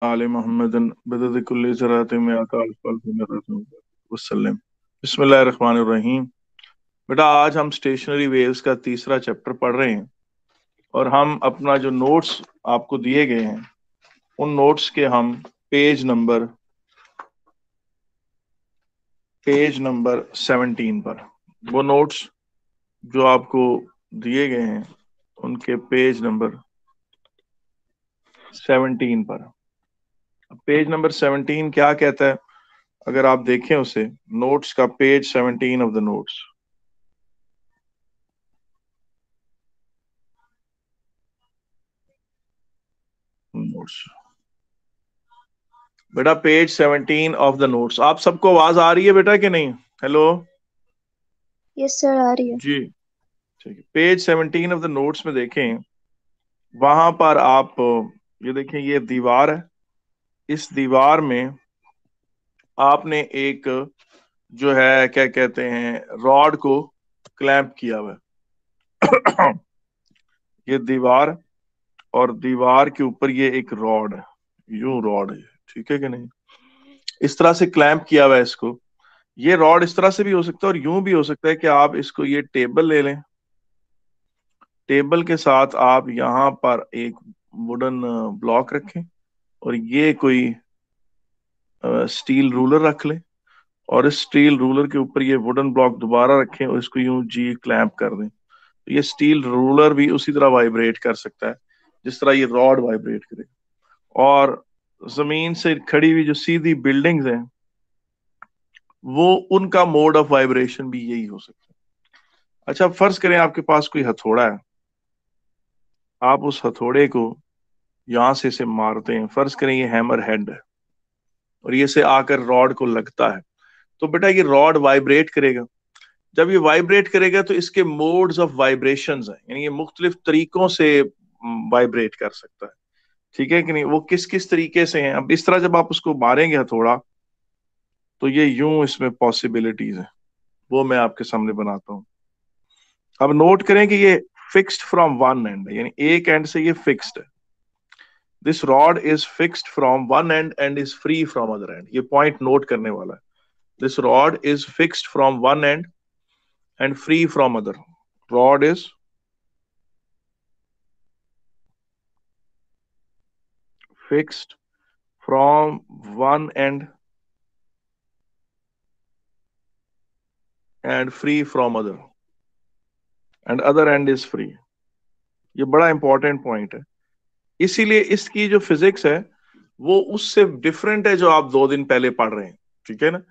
आल Mohammedan बदद कुल्ली ज़रात में आता वसल्लम। बिस्मिल्लाहिर्रहमानिर्रहीम। बेटा आज हम स्टेशनरी वेव्स का तीसरा चैप्टर पढ़ रहे हैं और हम अपना जो नोट्स आपको दिए गए हैं उन नोट्स के हम पेज नंबर 17 पर, वो नोट्स जो आपको दिए गए हैं उनके पेज नंबर 17 पर। पेज नंबर 17 क्या कहता है? अगर आप देखें उसे, नोट्स का पेज 17 ऑफ द नोट्स बेटा पेज 17 ऑफ द नोट्स। आप सबको आवाज आ रही है बेटा कि नहीं? हेलो यस सर, आ रही है। जी, ठीक है। पेज 17 ऑफ द नोट्स में देखें, वहां पर आप ये देखें, ये दीवार है। इस दीवार में आपने एक जो है क्या कहते हैं, रॉड को क्लैंप किया हुआ है। ये दीवार, और दीवार के ऊपर ये एक रॉड है, यूं रॉड है, ठीक है कि नहीं? इस तरह से क्लैंप किया हुआ है इसको। ये रॉड इस तरह से भी हो सकता है और यूं भी हो सकता है कि आप इसको, ये टेबल ले लें, टेबल के साथ आप यहाँ पर एक वुडन ब्लॉक रखें और ये कोई स्टील रूलर रख लें, और इस स्टील रूलर के ऊपर ये वुडन ब्लॉक दोबारा रखें और इसको यूं जी क्लैंप कर दें। तो ये स्टील रूलर भी उसी तरह वाइब्रेट कर सकता है जिस तरह ये रॉड वाइब्रेट करे। और जमीन से खड़ी हुई जो सीधी बिल्डिंग्स हैं, वो उनका मोड ऑफ वाइब्रेशन भी यही हो सकता है। अच्छा, फर्ज करें आपके पास कोई हथौड़ा है, आप उस हथौड़े को यहां से इसे मारते हैं। फर्ज करें ये हैमर हेड है और ये से आकर रॉड को लगता है, तो बेटा ये रॉड वाइब्रेट करेगा। जब ये वाइब्रेट करेगा तो इसके मोड्स ऑफ वाइब्रेशंस हैं, यानी ये मुख्तलिफ तरीकों से वाइब्रेट कर सकता है, ठीक है कि नहीं? वो किस किस तरीके से हैं, अब इस तरह जब आप उसको मारेंगे हथौड़ा, तो ये यूं इसमें पॉसिबिलिटीज हैं, वो मैं आपके सामने बनाता हूँ। अब नोट करें कि ये फिक्स्ड फ्रॉम वन एंड, यानी एक एंड से ये फिक्स्ड है। This rod is fixed from one and and is free from other and. ये पॉइंट नोट करने वाला है। This rod is fixed from one and and free from other. Rod is fixed from one and free from other, and other and is free. ये बड़ा important point है, इसीलिए इसकी जो फिजिक्स है वो उससे डिफरेंट है जो आप 2 दिन पहले पढ़ रहे हैं, ठीक है ना?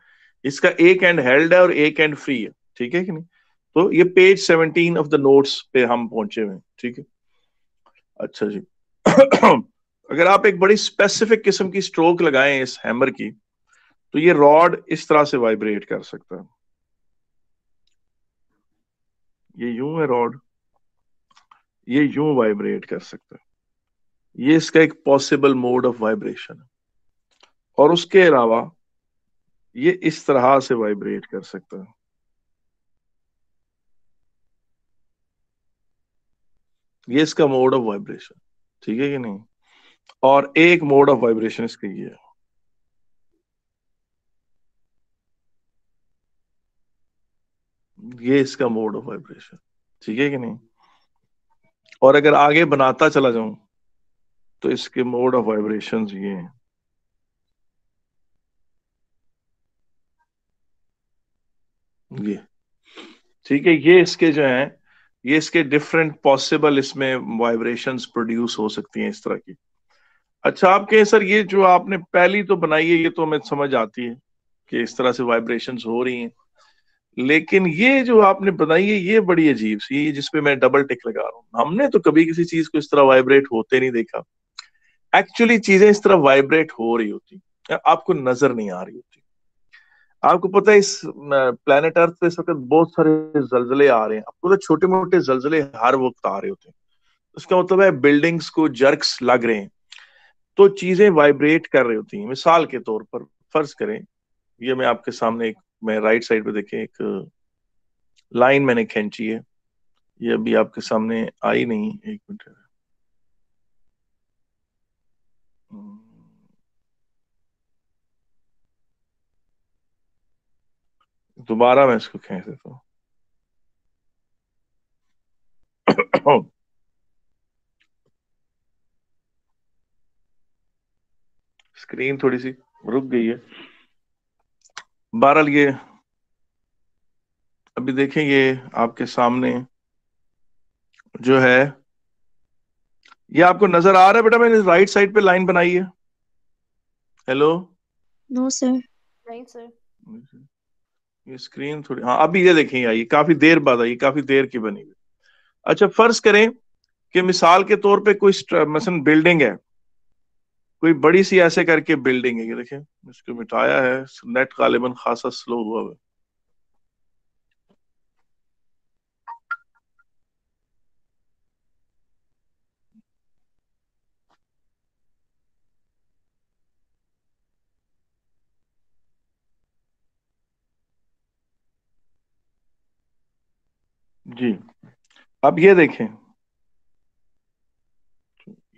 इसका एक एंड हेल्ड है और एक एंड फ्री है, ठीक है कि नहीं? तो ये पेज 17 ऑफ द नोट्स पे हम पहुंचे हुए हैं, ठीक है। अच्छा जी। अगर आप एक बड़ी स्पेसिफिक किस्म की स्ट्रोक लगाएं इस हैमर की, तो ये रॉड इस तरह से वाइब्रेट कर सकता है। ये यूं है रॉड, ये यूं वाइब्रेट कर सकता है। ये इसका एक पॉसिबल मोड ऑफ वाइब्रेशन है। और उसके अलावा ये इस तरह से वाइब्रेट कर सकता है। ये इसका मोड ऑफ वाइब्रेशन, ठीक है कि नहीं? और एक मोड ऑफ वाइब्रेशन इसका ये है, ये इसका मोड ऑफ वाइब्रेशन, ठीक है कि नहीं? और अगर आगे बनाता चला जाऊं तो इसके मोड ऑफ वाइब्रेशंस ये हैं, ये, ठीक है। ये इसके जो हैं, ये इसके डिफरेंट पॉसिबल इसमें वाइब्रेशंस प्रोड्यूस हो सकती हैं इस तरह की। अच्छा, आप कहें सर ये जो आपने पहली तो बनाई है ये तो हमें समझ आती है कि इस तरह से वाइब्रेशंस हो रही हैं, लेकिन ये जो आपने बनाई है ये बड़ी अजीब सी है, जिसपे मैं डबल टिक लगा रहा हूँ। हमने तो कभी किसी चीज को इस तरह वाइब्रेट होते नहीं देखा। एक्चुअली चीजें इस तरह वाइब्रेट हो रही होती, आपको नजर नहीं आ रही होती। आपको पता है इस प्लेनेट अर्थ पे इस वक्त बहुत सारे जलजले आ रहे हैं, आपको तो छोटे मोटे जलजले हर वक्त आ रहे होते हैं। उसका मतलब है बिल्डिंग्स को जर्क्स लग रहे हैं, तो चीजें वाइब्रेट कर रही होती हैं। मिसाल के तौर पर फर्ज करें, ये मैं आपके सामने एक, मैं राइट साइड पे देखें, एक लाइन मैंने खींची है, ये अभी आपके सामने आई नहीं, एक मिनट। दोबारा मैं इसको खींच देता हूँ। स्क्रीन थोड़ी सी रुक गई है। बहरहाल ये अभी देखें, ये आपके सामने जो है, ये आपको नजर आ रहा है बेटा? मैंने राइट साइड पे लाइन बनाई है। हेलो? No sir. नहीं सर। ये स्क्रीन थोड़ी, हाँ अभी ये देखें आई, काफी देर बाद आई, काफी देर की बनी हुई। अच्छा, फर्ज करें कि मिसाल के तौर पे कोई मसलन बिल्डिंग है, कोई बड़ी सी ऐसे करके बिल्डिंग है। ये देखें, इसको मिटाया है, नेट गालिबन खासा स्लो हुआ है। जी, अब ये देखें,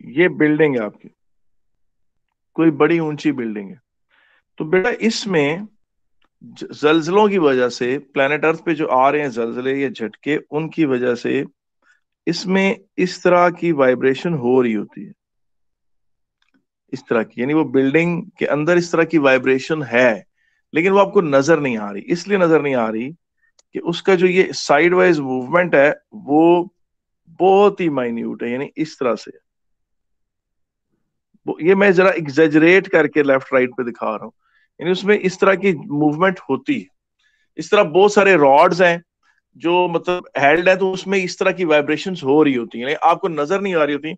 ये बिल्डिंग है आपकी, कोई बड़ी ऊंची बिल्डिंग है। तो बेटा इसमें जल्जलों की वजह से, प्लेनेट अर्थ पे जो आ रहे हैं जल्जले या झटके, उनकी वजह से इसमें इस तरह की वाइब्रेशन हो रही होती है, इस तरह की। यानी वो बिल्डिंग के अंदर इस तरह की वाइब्रेशन है, लेकिन वो आपको नजर नहीं आ रही। इसलिए नजर नहीं आ रही कि उसका जो ये साइड वाइज मूवमेंट है वो बहुत ही माइन्यूट है, यानी इस तरह से। ये मैं जरा एग्जेजरेट करके लेफ्ट राइट पे दिखा रहा हूँ, यानी उसमें इस तरह की मूवमेंट होती है। इस तरह बहुत सारे रॉड्स हैं जो मतलब हेल्ड है, तो उसमें इस तरह की वाइब्रेशंस हो रही होती हैं, आपको नजर नहीं आ रही होती।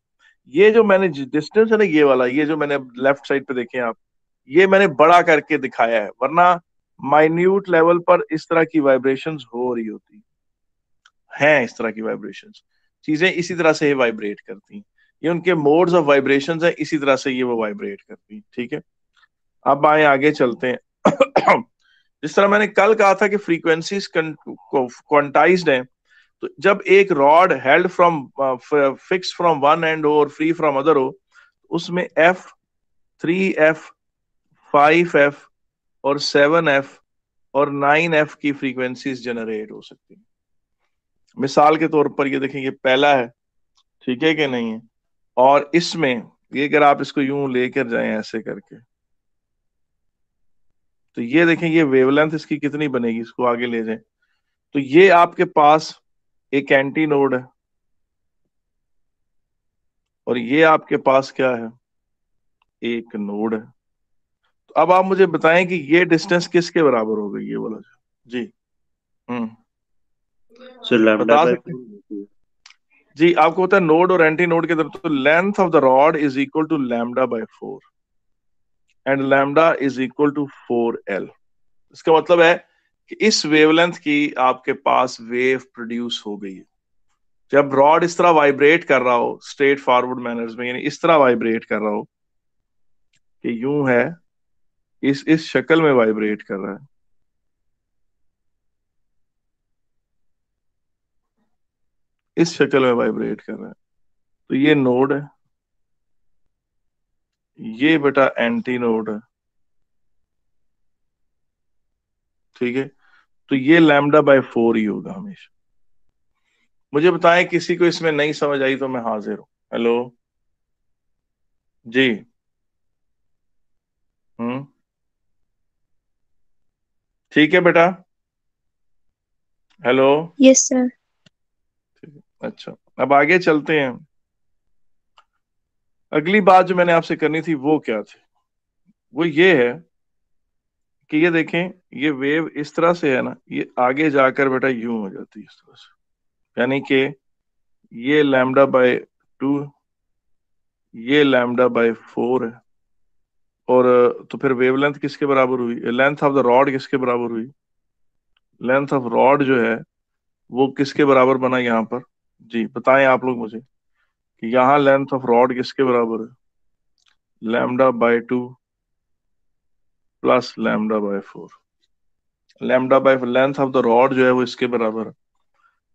ये जो मैंने डिस्टेंस है ना, ये वाला, ये जो मैंने लेफ्ट साइड पे देखे आप, ये मैंने बड़ा करके दिखाया है, वरना माइन्यूट लेवल पर इस तरह की वाइब्रेशंस हो रही होती हैं। इस तरह की वाइब्रेशंस, चीजें इसी तरह से वाइब्रेट करती हैं। ये उनके मोड्स ऑफ वाइब्रेशंस है, इसी तरह से ये वो वाइब्रेट करती हैं। ठीक है, अब आए आगे चलते हैं। जिस तरह मैंने कल कहा था कि फ्रीक्वेंसीज क्वांटाइज्ड हैं, तो जब एक rod held from fix from one and और फ्री फ्रॉम अदर हो, उसमें एफ, 3F, 5F और 7F और 9F की फ्रीक्वेंसीज जनरेट हो सकती हैं। मिसाल के तौर पर ये देखें, ये पहला है, ठीक है कि नहीं है? और इसमें ये अगर आप इसको यूं लेकर जाएं ऐसे करके, तो ये देखें ये वेवलेंथ इसकी कितनी बनेगी, इसको आगे ले जाएं तो ये आपके पास एक एंटी नोड है, और ये आपके पास क्या है, एक नोड है। तो अब आप मुझे बताएं कि ये डिस्टेंस किसके बराबर हो गई, ये वाला जी। हम्म, सर लैम्डा बता बाय सकते हैं? जी, आपको पता है नोड और एंटी नोड के तरफ, तो length of the rod is equal to lambda by 4 and lambda is equal to 4L। इसका मतलब है कि इस वेवलेंथ की आपके पास वेव प्रोड्यूस हो गई है। जब रॉड इस तरह वाइब्रेट कर रहा हो स्ट्रेट फॉरवर्ड मैनर्स में, यानी इस तरह वाइब्रेट कर रहा हो कि यूं है, इस शक्ल में वाइब्रेट कर रहा है, इस शक्ल में वाइब्रेट कर रहा है, तो ये नोड है, ये बेटा एंटी नोड है। ठीक है, तो ये लैम्डा बाय 4 ही होगा हमेशा। मुझे बताएं, किसी को इसमें नहीं समझ आई तो मैं हाजिर हूं। हेलो जी। हम्म, ठीक है बेटा। हेलो? Yes sir. अच्छा, अब आगे चलते हैं। अगली बात जो मैंने आपसे करनी थी वो क्या थी, वो ये है कि ये देखें, ये वेव इस तरह से है ना, ये आगे जाकर बेटा यूं हो जाती है इस तरह से, यानी कि ये लैम्डा बाय 2, ये लैम्डा बाय 4 है। और तो फिर वेवलेंथ किसके बराबर हुई, लेंथ ऑफ द रॉड किसके बराबर हुई? लेंथ ऑफ रॉड जो है वो किसके बराबर बना यहाँ पर? जी बताएं आप लोग मुझे कि यहाँ लेंथ ऑफ रॉड किसके बराबर है? Lambda by 2 plus lambda by 4। Lambda by length of the rod जो है वो इसके बराबर है।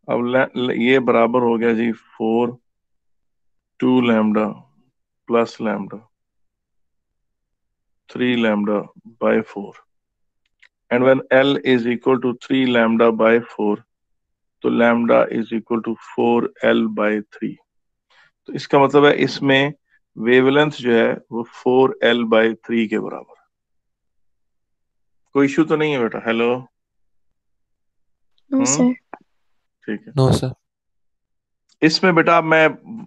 अब ये बराबर हो गया जी 4, 2 lambda plus lambda 3 lambda by 4। And when L is equal to 3 lambda by 4, तो lambda is equal to 4L/3। तो इसका मतलब है इसमें वेवलेंथ जो है वो 4L/3 के बराबर है। कोई इशू तो नहीं है बेटा? हेलो? No, sir. ठीक है। No sir. इसमें बेटा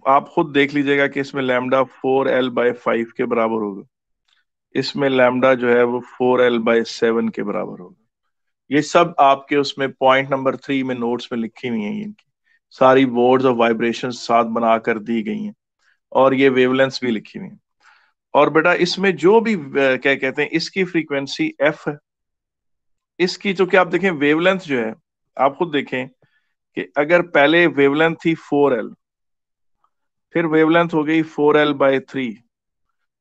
आप खुद देख लीजिएगा कि इसमें लैम्डा 4L/5 के बराबर होगा, इसमें लैम्डा जो है वो 4L/7 के बराबर होगा। ये सब आपके उसमें पॉइंट नंबर 3 में नोट्स में लिखी हुई हैं, इनकी सारी मोड्स ऑफ वाइब्रेशन साथ बनाकर दी गई हैं, और ये वेवलेंथ्स भी लिखी हुई हैं। और बेटा इसमें जो भी क्या कहते हैं, इसकी फ्रीक्वेंसी f है, इसकी जो कि आप देखें वेवलेंथ जो है, आप खुद देखें कि अगर पहले वेवलेंथ थी 4L, फिर वेवलेंथ हो गई 4L/3,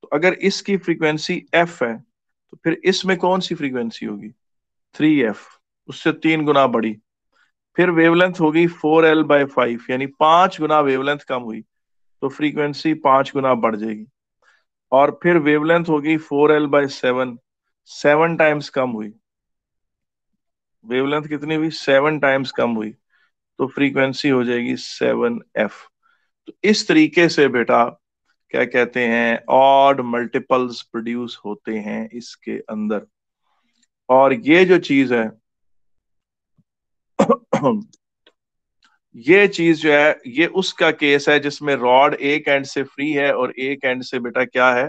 तो अगर इसकी फ्रीक्वेंसी f है तो फिर इसमें कौन सी फ्रीक्वेंसी होगी? 3f, उससे 3 गुना बड़ी। फिर वेवलेंथ हो गई 4L/5, यानी 5 गुना वेवलेंथ कम हुई, तो फ्रीक्वेंसी 5 गुना बढ़ जाएगी। और फिर वेवलेंथ हो गई 4L/7, 7 टाइम्स कम हुई, वेवलेंथ कितनी हुई? 7 टाइम्स कम हुई, तो फ्रीक्वेंसी हो जाएगी 7f। तो इस तरीके से बेटा क्या कहते हैं, ऑड मल्टीपल्स प्रोड्यूस होते हैं इसके अंदर। और ये जो चीज है ये चीज जो है, ये उसका केस है जिसमें रॉड एक एंड से फ्री है और एक एंड से बेटा क्या है,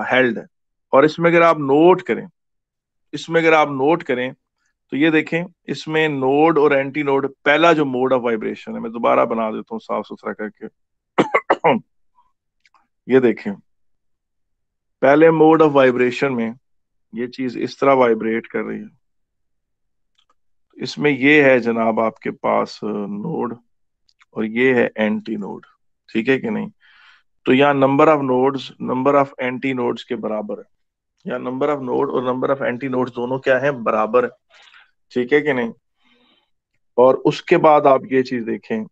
हेल्ड है। और इसमें अगर आप नोट करें, इसमें अगर आप नोट करें तो ये देखें, इसमें नोड और एंटी नोड, पहला जो मोड ऑफ वाइब्रेशन है, मैं दोबारा बना देता हूँ साफ सुथरा करके। ये देखें, पहले मोड ऑफ वाइब्रेशन में ये चीज इस तरह वाइब्रेट कर रही है, इसमें ये है जनाब आपके पास नोड, और ये है एंटी नोड, ठीक है कि नहीं? तो यहाँ number of nodes number of anti nodes के बराबर है, या नंबर ऑफ नोड और नंबर ऑफ एंटी नोड्स दोनों क्या है? बराबर है, ठीक है कि नहीं? और उसके बाद आप ये चीज देखें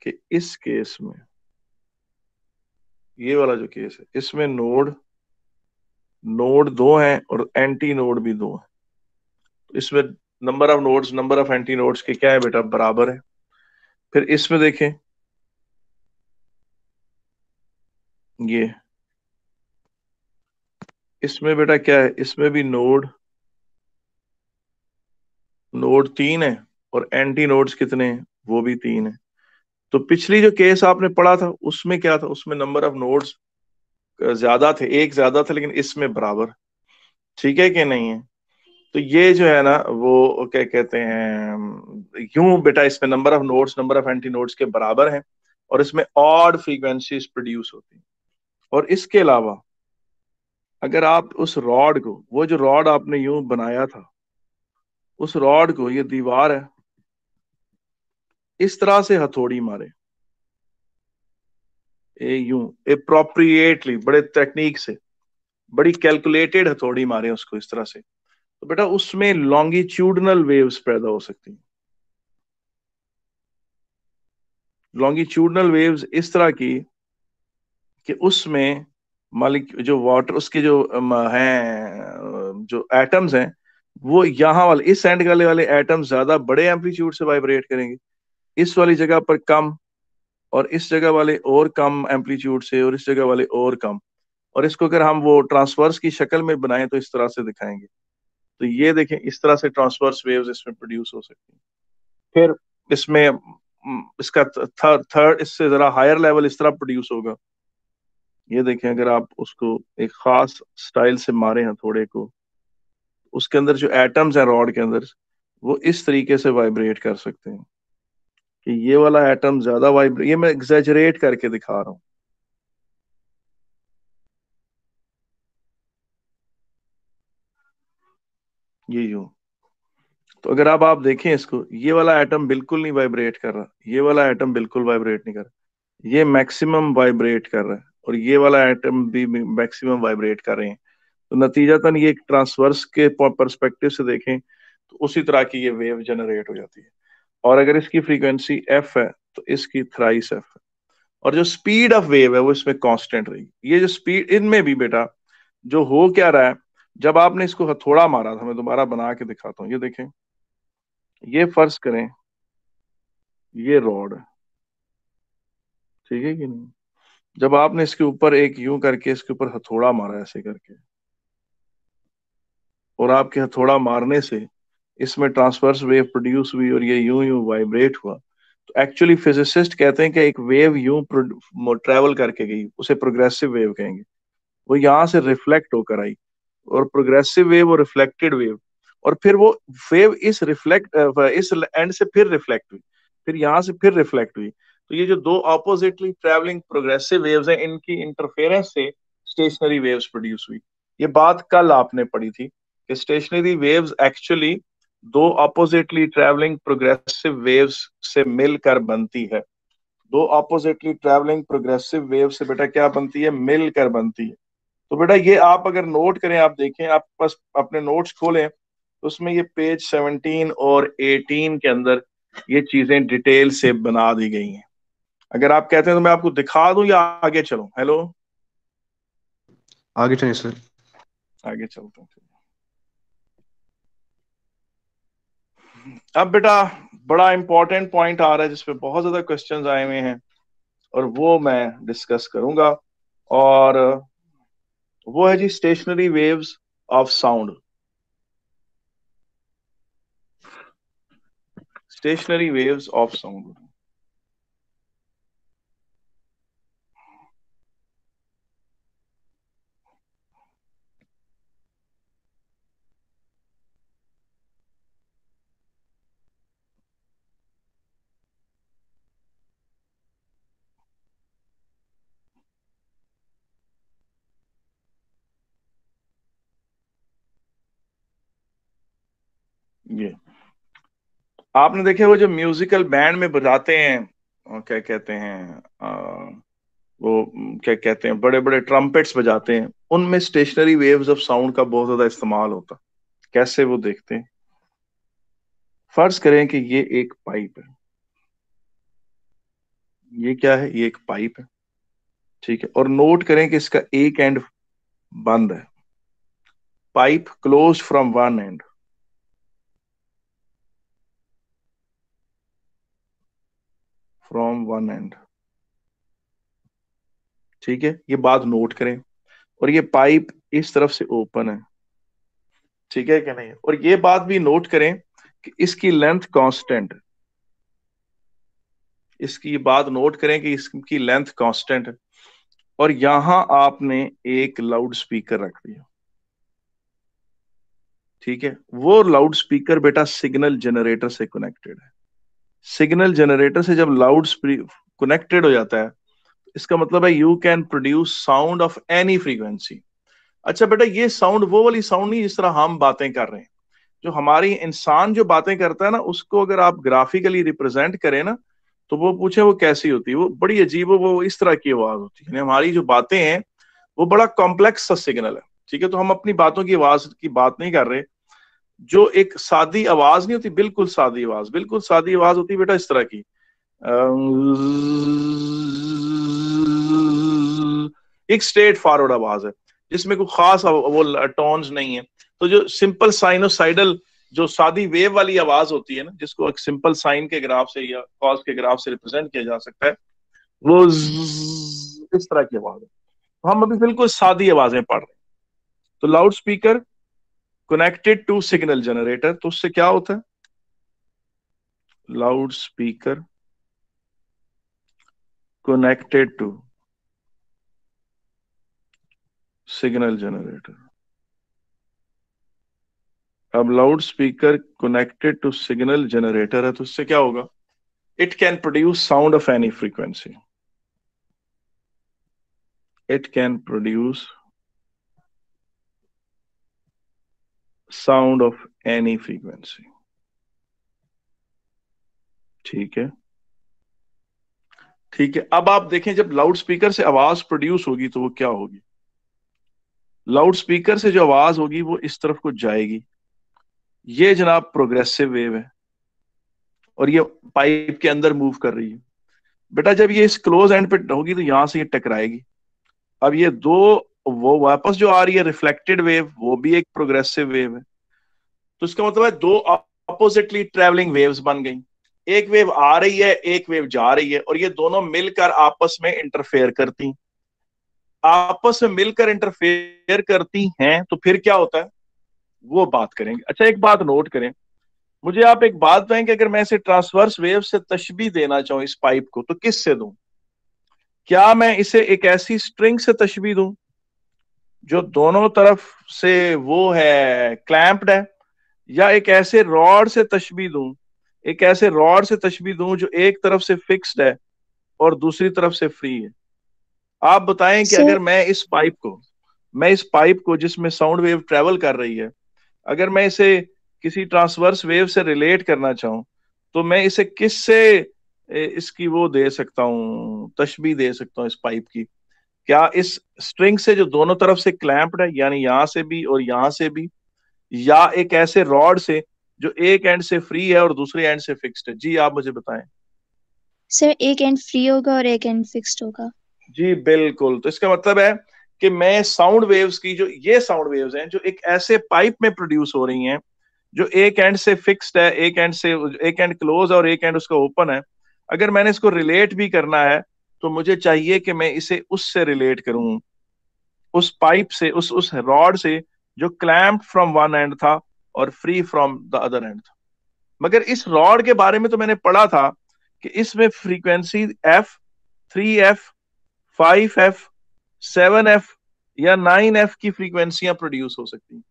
कि इस केस में, ये वाला जो केस है, इसमें नोड नोड 2 हैं और एंटी नोड भी 2 हैं, तो इसमें number of nodes number of anti nodes के क्या है बेटा? बराबर है। फिर इसमें देखें, ये इसमें बेटा क्या है? इसमें भी नोड 3 है और एंटी नोड्स कितने हैं? वो भी 3 है। तो पिछली जो केस आपने पढ़ा था उसमें क्या था? उसमें नंबर ऑफ नोड्स ज्यादा थे, एक ज्यादा था, लेकिन इसमें बराबर, ठीक है कि नहीं है? तो ये जो है ना वो क्या कहते हैं, यूं बेटा इसमें number of nodes number of anti nodes के बराबर हैं, और इसमें ऑड फ्रीक्वेंसीज प्रोड्यूस होती हैं। और इसके अलावा अगर आप उस रॉड को, वो जो रॉड आपने यूं बनाया था, उस रॉड को, ये दीवार है, इस तरह से हथौड़ी मारे, यूं अप्रोप्रिएटली, बड़े टेक्निक से, बड़ी कैलकुलेटेड हथौड़ी मारे उसको इस तरह से, तो बेटा उसमें लॉन्गिट्यूडनल वेव्स पैदा हो सकती हैं। लॉन्गिट्यूडनल वेव्स इस तरह की कि उसमें मालिक जो वाटर, उसके जो हैं जो एटम्स हैं, वो यहाँ वाले इस एंड वाले एटम्स ज्यादा बड़े एम्पलीट्यूड से वाइब्रेट करेंगे, इस वाली जगह पर कम, और इस जगह वाले और कम एम्पलीट्यूड से, और इस जगह वाले और कम। और इसको अगर हम वो ट्रांसवर्स की शक्ल में बनाएं तो इस तरह से दिखाएंगे। तो ये देखें, इस तरह से ट्रांसवर्स वेव्स इसमें प्रोड्यूस हो सकती हैं। फिर इसमें इसका थर्ड इससे जरा हायर लेवल इस तरह प्रोड्यूस होगा। ये देखें, अगर आप उसको एक खास स्टाइल से मारे हैं थोड़े को, उसके अंदर जो एटम्स हैं रॉड के अंदर, वो इस तरीके से वाइब्रेट कर सकते हैं कि ये वाला एटम ज्यादा वाइब्रेट, ये मैं एग्जैजरेट करके दिखा रहा हूँ। ये यूं, तो अगर अब आप देखें इसको, ये वाला एटम बिल्कुल नहीं वाइब्रेट कर रहा, ये वाला एटम बिल्कुल वाइब्रेट नहीं कर रहा, ये मैक्सिमम वाइब्रेट कर रहा है, और ये वाला एटम भी मैक्सिमम वाइब्रेट कर रहे हैं। तो नतीजतन ये एक ट्रांसवर्स के पर्सपेक्टिव से देखें तो उसी तरह की ये वेव जनरेट हो जाती है। और अगर इसकी फ्रीक्वेंसी एफ है तो इसकी थ्राइस एफ है, और जो स्पीड ऑफ वेव है वो इसमें कांस्टेंट रहेगी। ये जो स्पीड, इनमें भी बेटा जो हो क्या रहा है, जब आपने इसको हथौड़ा मारा था, मैं दोबारा बना के दिखाता हूँ, ये देखें, ये फर्ज करें ये रॉड है, ठीक है कि नहीं। जब आपने इसके ऊपर एक यूं करके इसके ऊपर हथौड़ा मारा ऐसे करके, और आपके हथौड़ा मारने से इसमें ट्रांसवर्स वेव प्रोड्यूस हुई और ये यूं यूं वाइब्रेट हुआ, तो एक्चुअली फिजिसिस्ट कहते हैं कि एक वेव यूं ट्रेवल करके गई, उसे प्रोग्रेसिव वेव कहेंगे। वो यहां से रिफ्लेक्ट होकर आई, और प्रोग्रेसिव वेव और रिफ्लेक्टेड वेव, और फिर वो वेव इस एंड से फिर रिफ्लेक्ट हुई, फिर यहां से फिर रिफ्लेक्ट हुई। तो ये जो दो ऑपोजिटली ट्रेवलिंग प्रोग्रेसिव वेव्स हैं, इनकी इंटरफेरेंस से स्टेशनरी वेव्स प्रोड्यूस हुई। ये बात कल आपने पढ़ी थी कि स्टेशनरी वेव्स एक्चुअली दो ऑपोजिटली ट्रेवलिंग प्रोग्रेसिव वेव्स से मिलकर बनती है। दो ऑपोजिटली ट्रेवलिंग प्रोग्रेसिव वेव से बेटा क्या बनती है, मिलकर बनती है। तो बेटा ये आप अगर नोट करें, आप देखें, आप बस अपने नोट्स खोलें, तो उसमें ये पेज 17 और 18 के अंदर ये चीजें डिटेल से बना दी गई हैं। अगर आप कहते हैं तो मैं आपको दिखा दूं या आगे चलूं। हेलो, आगे चलिए सर। आगे चलता हूं। अब बेटा बड़ा इंपॉर्टेंट पॉइंट आ रहा है जिसपे बहुत ज्यादा क्वेश्चंस आए हुए हैं, और वो मैं डिस्कस करूंगा, और वो है जी stationary waves of sound. Stationary waves of sound. ये आपने देखे वो जो म्यूजिकल बैंड में बजाते हैं, क्या कहते हैं, वो क्या कहते हैं, बड़े बड़े ट्रम्पेट्स बजाते हैं, उनमें स्टेशनरी वेव्स ऑफ साउंड का बहुत ज्यादा इस्तेमाल होता है। कैसे वो देखते हैं, फर्ज करें कि ये एक पाइप है, ये क्या है, ये एक पाइप है, ठीक है, और नोट करें कि इसका एक एंड बंद है, pipe close from one and, from one and, ठीक है, ये बात नोट करें। और ये पाइप इस तरफ से ओपन है, ठीक है कि नहीं। और ये बात भी नोट करें कि इसकी लेंथ कांस्टेंट है, इसकी बात नोट करें कि इसकी लेंथ कांस्टेंट है। और यहां आपने एक लाउड स्पीकर रख दिया, ठीक है, वो लाउड स्पीकर बेटा सिग्नल जनरेटर से कनेक्टेड है। सिग्नल जनरेटर से जब लाउड कनेक्टेड हो जाता है, इसका मतलब है you can produce sound of any frequency. अच्छा बेटा, ये साउंड वो वाली साउंड नहीं जिस तरह हम बातें कर रहे हैं। जो हमारी इंसान जो बातें करता है ना, उसको अगर आप ग्राफिकली रिप्रेजेंट करें ना, तो वो पूछे वो कैसी होती है, वो बड़ी अजीब, वो इस तरह की आवाज होती है। हमारी जो बातें हैं वो बड़ा कॉम्प्लेक्स सा सिग्नल है, ठीक है। तो हम अपनी बातों की आवाज की बात नहीं कर रहे। जो एक सादी आवाज नहीं होती, बिल्कुल सादी आवाज, बिल्कुल सादी आवाज होती है बेटा इस तरह की, एक स्ट्रेट फॉरवर्ड आवाज है, जिसमें कोई खास वो टोन्स नहीं है। तो जो सिंपल साइनोसाइडल जो सादी वेव वाली आवाज होती है ना, जिसको एक सिंपल साइन के ग्राफ से या कॉस के ग्राफ से रिप्रेजेंट किया जा सकता है, वो इस तरह की आवाज है। तो हम अभी बिल्कुल सादी आवाजें पढ़ रहे हैं। तो loudspeaker connected to signal generator, तो उससे क्या होता है, loudspeaker connected to signal generator. अब loudspeaker connected to signal generator है, तो उससे क्या होगा, it can produce sound of any frequency, it can produce sound of any frequency, ठीक है, ठीक है। अब आप देखें, जब लाउड स्पीकर से आवाज प्रोड्यूस होगी तो वो क्या होगी, लाउड स्पीकर से जो आवाज होगी वो इस तरफ को जाएगी। ये जनाब प्रोग्रेसिव वेव है, और ये पाइप के अंदर मूव कर रही है। बेटा जब ये इस क्लोज एंड पे होगी तो यहां से ये टकराएगी। अब ये दो वो वापस जो आ रही है रिफ्लेक्टेड वेव, वो भी एक प्रोग्रेसिव वेव है। तो इसका मतलब है दो अपोजिटली ट्रेवलिंग वेव्स बन गई। एक वेव आ रही है, एक वेव जा रही है, और ये दोनों मिलकर आपस में इंटरफेयर करती, आपस में मिलकर इंटरफेयर करती हैं। तो फिर क्या होता है वो बात करेंगे। अच्छा, एक बात नोट करें, मुझे आप एक बात बताएं कि अगर मैं इसे ट्रांसवर्स वेव से तशबीह देना चाहूं इस पाइप को, तो किस से दूं? क्या मैं इसे एक ऐसी स्ट्रिंग से तशबीह दूं जो दोनों तरफ से वो है क्लैंप्ड है, या एक ऐसे रॉड से तशबीह दूं, एक ऐसे रॉड से तशबीह दूं जो एक तरफ से फिक्स्ड है और दूसरी तरफ से फ्री है? आप बताएं कि सर अगर मैं इस पाइप को जिसमें साउंड वेव ट्रेवल कर रही है, अगर मैं इसे किसी ट्रांसवर्स वेव से रिलेट करना चाहूं, तो मैं इसे किससे इसकी वो दे सकता हूं, तशबीह दे सकता हूं इस पाइप की? क्या इस स्ट्रिंग से जो दोनों तरफ से क्लैंप्ड है, यानी यहां से भी और यहां से भी, या एक ऐसे रॉड से जो एक एंड से फ्री है और दूसरे एंड से फिक्स्ड है? जी आप मुझे बताएं। सर एक एंड फ्री होगा और एक एंड फिक्स्ड होगा। जी बिल्कुल। तो इसका मतलब है कि मैं साउंड वेव्स की, जो ये साउंड वेव्स हैं जो एक ऐसे पाइप में प्रोड्यूस हो रही हैं जो एक एंड से फिक्स्ड है, एक एंड क्लोज है और एक एंड उसका ओपन है, अगर मैंने इसको रिलेट भी करना है तो मुझे चाहिए कि मैं इसे उससे रिलेट करूं, उस पाइप से, उस रॉड से जो क्लैम्प्ड फ्रॉम वन एंड था और free from the other and था। मगर इस रॉड के बारे में तो मैंने पढ़ा था कि इसमें frequency F, 3F, 5F, 7F या 9F की फ्रीक्वेंसियां प्रोड्यूस हो सकती हैं,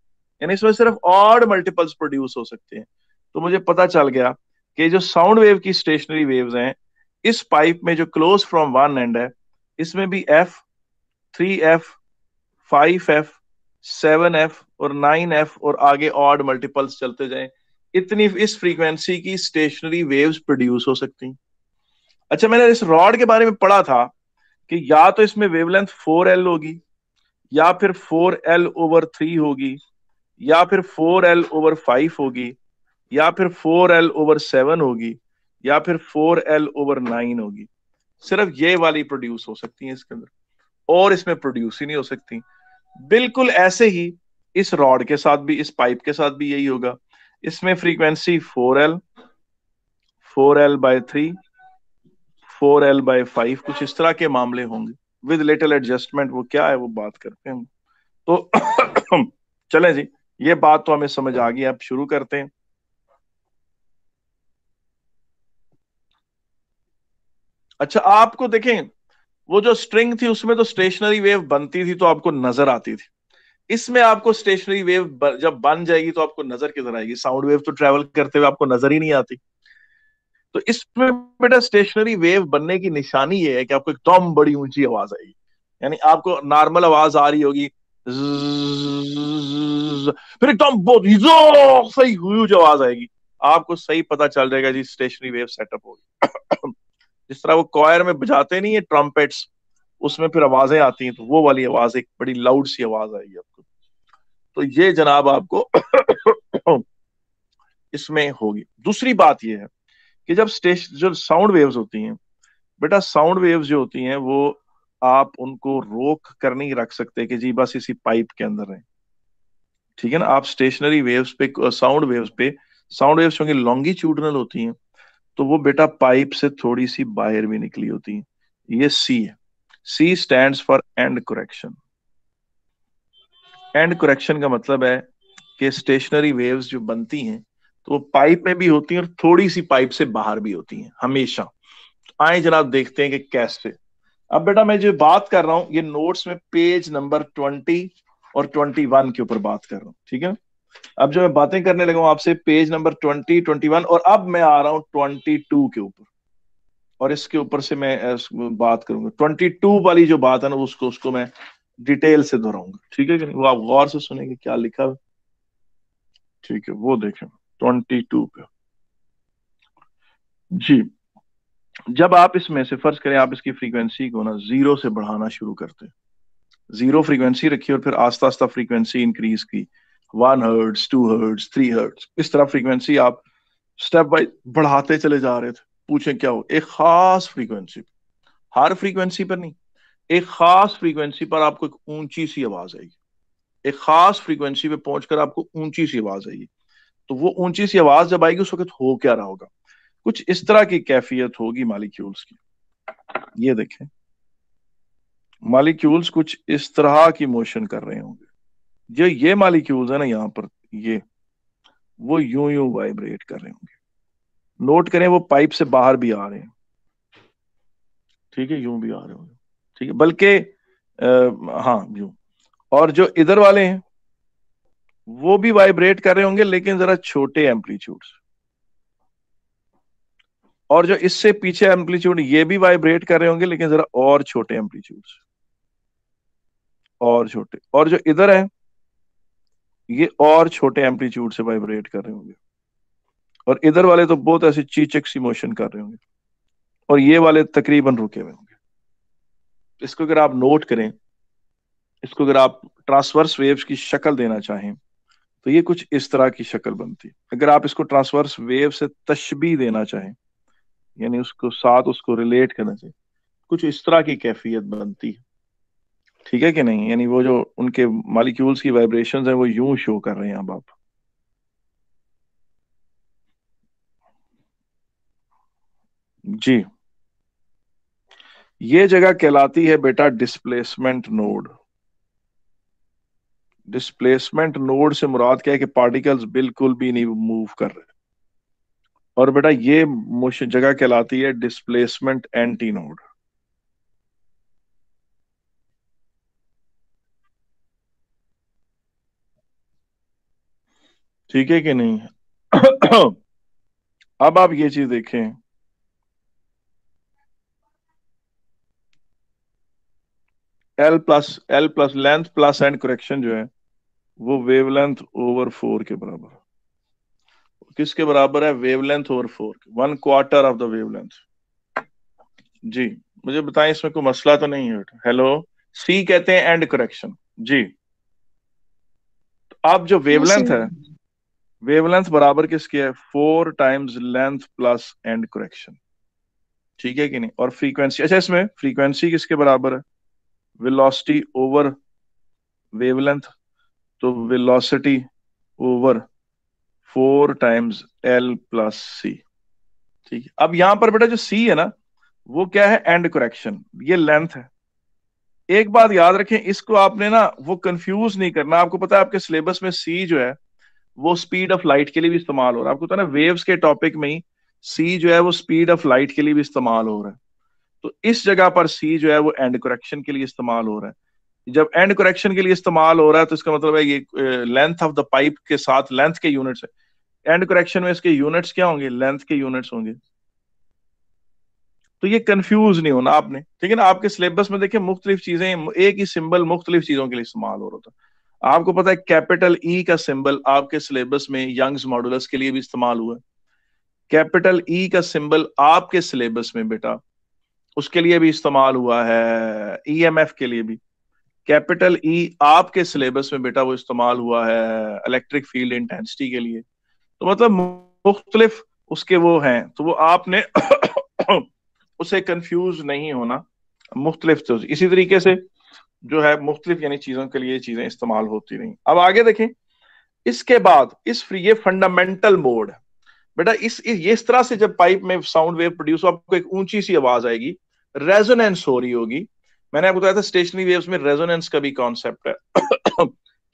यानी इसमें सिर्फ ऑड मल्टीपल्स प्रोड्यूस हो सकते हैं। तो मुझे पता चल गया कि जो साउंड वेव की स्टेशनरी वेव्स हैं इस पाइप में जो क्लोज फ्रॉम वन एंड है, इसमें भी F, 3F, 5F, 7F और 9F और आगे ऑड मल्टीपल्स चलते जाएं, इतनी इस फ्रीक्वेंसी की स्टेशनरी वेव्स प्रोड्यूस हो सकती हैं। अच्छा, मैंने इस रॉड के बारे में पढ़ा था कि या तो इसमें वेवलेंथ 4L होगी, या फिर 4L/3 होगी, या फिर 4L/5 होगी, या फिर 4L/7 होगी, या फिर 4L/9 होगी। सिर्फ ये वाली प्रोड्यूस हो सकती है इसके अंदर, और इसमें प्रोड्यूस ही नहीं हो सकती। बिल्कुल ऐसे ही इस रॉड के साथ भी, इस पाइप के साथ भी यही होगा। इसमें फ्रीक्वेंसी 4L, 4L/3, 4L/5, कुछ इस तरह के मामले होंगे। विद लिटिल एडजस्टमेंट वो क्या है वो बात करते हैं। तो चलें जी, ये बात तो हमें समझ आ गई, अब शुरू करते हैं। अच्छा, आपको देखें वो जो स्ट्रिंग थी उसमें तो स्टेशनरी वेव बनती थी तो आपको नजर आती थी। इसमें आपको स्टेशनरी वेव जब बन जाएगी तो आपको नजर किधर आएगी? साउंड वेव तो ट्रेवल करते हुए आपको नजर ही नहीं आती। तो इसमें बेटा स्टेशनरी वेव बनने की निशानी ये है कि आपको एकदम बड़ी ऊंची आवाज आएगी, यानी आपको नॉर्मल आवाज आ रही होगी, फिर एकदम बहुत सही ह्यूज आवाज आएगी, आपको सही पता चल जाएगा जी स्टेशनरी वेव सेटअप होगी। जिस तरह वो कॉयर में बजाते नहीं है ट्रम्पेट्स, उसमें फिर आवाजें आती हैं, तो वो वाली आवाज, एक बड़ी लाउड सी आवाज आएगी आपको। तो ये जनाब आपको इसमें होगी। दूसरी बात ये है कि जो साउंड वेव्स होती हैं बेटा, साउंड वेव्स जो होती हैं वो आप उनको रोक कर नहीं रख सकते कि जी बस इसी पाइप के अंदर है, ठीक है ना? आप स्टेशनरी वेव्स पे, साउंड वेव्स क्योंकि लॉन्गिट्यूडनल होती हैं, तो वो बेटा पाइप से थोड़ी सी बाहर भी निकली होती है। ये सी है, C stands for end correction. End correction का मतलब है कि स्टेशनरी वेव्स जो बनती हैं तो वो पाइप में भी होती हैं और थोड़ी सी पाइप से बाहर भी होती हैं हमेशा। आए जनाब देखते हैं कि कैसे। अब बेटा मैं जो बात कर रहा हूं ये नोट्स में पेज नंबर 20 और 21 के ऊपर बात कर रहा हूं, ठीक है? अब जो मैं बातें करने लगा हूं आपसे पेज नंबर 20, 21, और अब मैं आ रहा हूं 22 के ऊपर, और इसके ऊपर से मैं बात करूंगा 22 वाली जो बात है ना, उसको मैं डिटेल से दोहराऊंगा, ठीक है कि नहीं? वो आप गौर से सुनेंगे क्या लिखा है, ठीक है? वो देखें 22 पे जी। जब आप इसमें से फर्ज करें आप इसकी फ्रीक्वेंसी को ना 0 से बढ़ाना शुरू करते हैं, 0 फ्रीक्वेंसी रखी और फिर आस्ता आस्ता फ्रीक्वेंसी इंक्रीज की, 1 हर्ट्ज, 2 हर्ट्ज, 3 हर्ट्ज, इस तरह फ्रीक्वेंसी आप स्टेप बाय बढ़ाते चले जा रहे थे। पूछें क्या हो? एक खास फ्रीक्वेंसी, हर फ्रीक्वेंसी पर नहीं, एक खास फ्रीक्वेंसी पर आपको एक ऊंची सी आवाज आएगी, एक खास फ्रीक्वेंसी पे पहुंचकर आपको ऊंची सी आवाज आएगी। तो वो ऊंची सी आवाज जब आएगी उस वक्त हो क्या रहा होगा, कुछ इस तरह की कैफियत होगी मालिक्यूल्स की। ये देखें, मालिक्यूल्स कुछ इस तरह की मोशन कर रहे होंगे। जो ये मालिक्यूल्स है ना यहाँ पर, ये वो यूं यूं वाइब्रेट कर रहे होंगे। नोट करें, वो पाइप से बाहर भी आ रहे हैं, ठीक है, यूं भी आ रहे होंगे, ठीक है, बल्कि हाँ यूं। और जो इधर वाले हैं वो भी वाइब्रेट कर रहे होंगे, लेकिन जरा छोटे एम्पलीट्यूड से। और जो इससे पीछे एम्पलीट्यूड, ये भी वाइब्रेट कर रहे होंगे, लेकिन जरा और छोटे एम्पलीट्यूड से, और छोटे। और जो इधर है ये और छोटे एम्पलीट्यूड से वाइब्रेट कर रहे होंगे। और इधर वाले तो बहुत ऐसे चीचक सी मोशन कर रहे होंगे, और ये वाले तकरीबन रुके हुए होंगे। इसको अगर आप नोट करें, इसको अगर आप ट्रांसवर्स वेव्स की शक्ल देना चाहें तो ये कुछ इस तरह की शक्ल बनती है। अगर आप इसको ट्रांसवर्स वेव से तशबीह देना चाहें, यानी उसको साथ उसको रिलेट करना चाहिए, कुछ इस तरह की कैफियत बनती है, ठीक है कि नहीं। यानी वो जो उनके मॉलिक्यूल्स की वाइब्रेशंस हैं वो यूं शो कर रहे हैं। अब आप जी, ये जगह कहलाती है बेटा डिस्प्लेसमेंट नोड। डिस्प्लेसमेंट नोड से मुराद क्या है कि पार्टिकल्स बिल्कुल भी नहीं मूव कर रहे। और बेटा ये जगह कहलाती है डिस्प्लेसमेंट एंटी नोड। ठीक है कि नहीं। अब आप ये चीज देखें, L plus length plus and correction जो है वो वेवलेंथ ओवर 4 के बराबर है। किसके बराबर है? Wavelength over 4, 1/4 of the wavelength. जी, मुझे बताएं इसमें कोई मसला तो नहीं है बेटा? हेलो, सी कहते हैं एंड करेक्शन। जी, तो अब जो हाँ वेवलेंथ सर। है, वेवलेंथ बराबर किसके है? 4 times length plus and correction, ठीक है कि नहीं। और फ्रीक्वेंसी, अच्छा इसमें फ्रीक्वेंसी किसके बराबर है? वेलोसिटी ओवर वेवलेंथ, तो velocity over 4 times L plus C, ठीक है। अब यहां पर बेटा जो सी है ना, वो क्या है? एंड करेक्शन, ये लेंथ है। एक बात याद रखें, इसको आपने ना वो कंफ्यूज नहीं करना। आपको पता है आपके सिलेबस में सी जो है वो स्पीड ऑफ लाइट के लिए भी इस्तेमाल हो रहा है। आपको पता है ना, वेव्स के टॉपिक में ही सी जो है वो स्पीड ऑफ लाइट के लिए भी इस्तेमाल हो रहा है। तो इस जगह पर सी जो है वो एंड करेक्शन के लिए इस्तेमाल हो रहा है। जब एंड करेक्शन के लिए इस्तेमाल हो रहा है तो इसका मतलब है ये लेंथ ऑफ द पाइप के साथ लेंथ के यूनिट्स है। एंड करेक्शन में इसके यूनिट्स क्या होंगे? लेंथ के यूनिट्स होंगे। तो ये कंफ्यूज नहीं होना आपने, ठीक है ना। आपके सिलेबस में देखिए मुख्तलिफ चीजें, एक ही सिंबल मुख्तलिफ चीजों के लिए इस्तेमाल हो रहा था। आपको पता है कैपिटल ई का सिंबल आपके सिलेबस में यंग्स मॉडुलस के लिए भी इस्तेमाल हुआ है। कैपिटल ई का सिंबल आपके सिलेबस में बेटा उसके लिए भी इस्तेमाल हुआ है, ईएमएफ के लिए भी। कैपिटल ई आपके सिलेबस में बेटा वो इस्तेमाल हुआ है इलेक्ट्रिक फील्ड इंटेंसिटी के लिए। तो मतलब मुख्तलिफ उसके वो हैं, तो वो आपने उसे कंफ्यूज नहीं होना। मुख्तलिफ तो इसी तरीके से जो है मुख्तलिफ यानी चीजों के लिए चीजें इस्तेमाल होती रही। अब आगे देखें, इसके बाद इस फ्री ये फंडामेंटल मोड है बेटा। ये इस तरह से जब पाइप में साउंड वेव प्रोड्यूस हो, आपको एक ऊंची सी आवाज आएगी, रेजोनेंस हो रही होगी। मैंने आपको बताया था स्टेशनरी वेव्स में रेजोनेंस का भी कॉन्सेप्ट है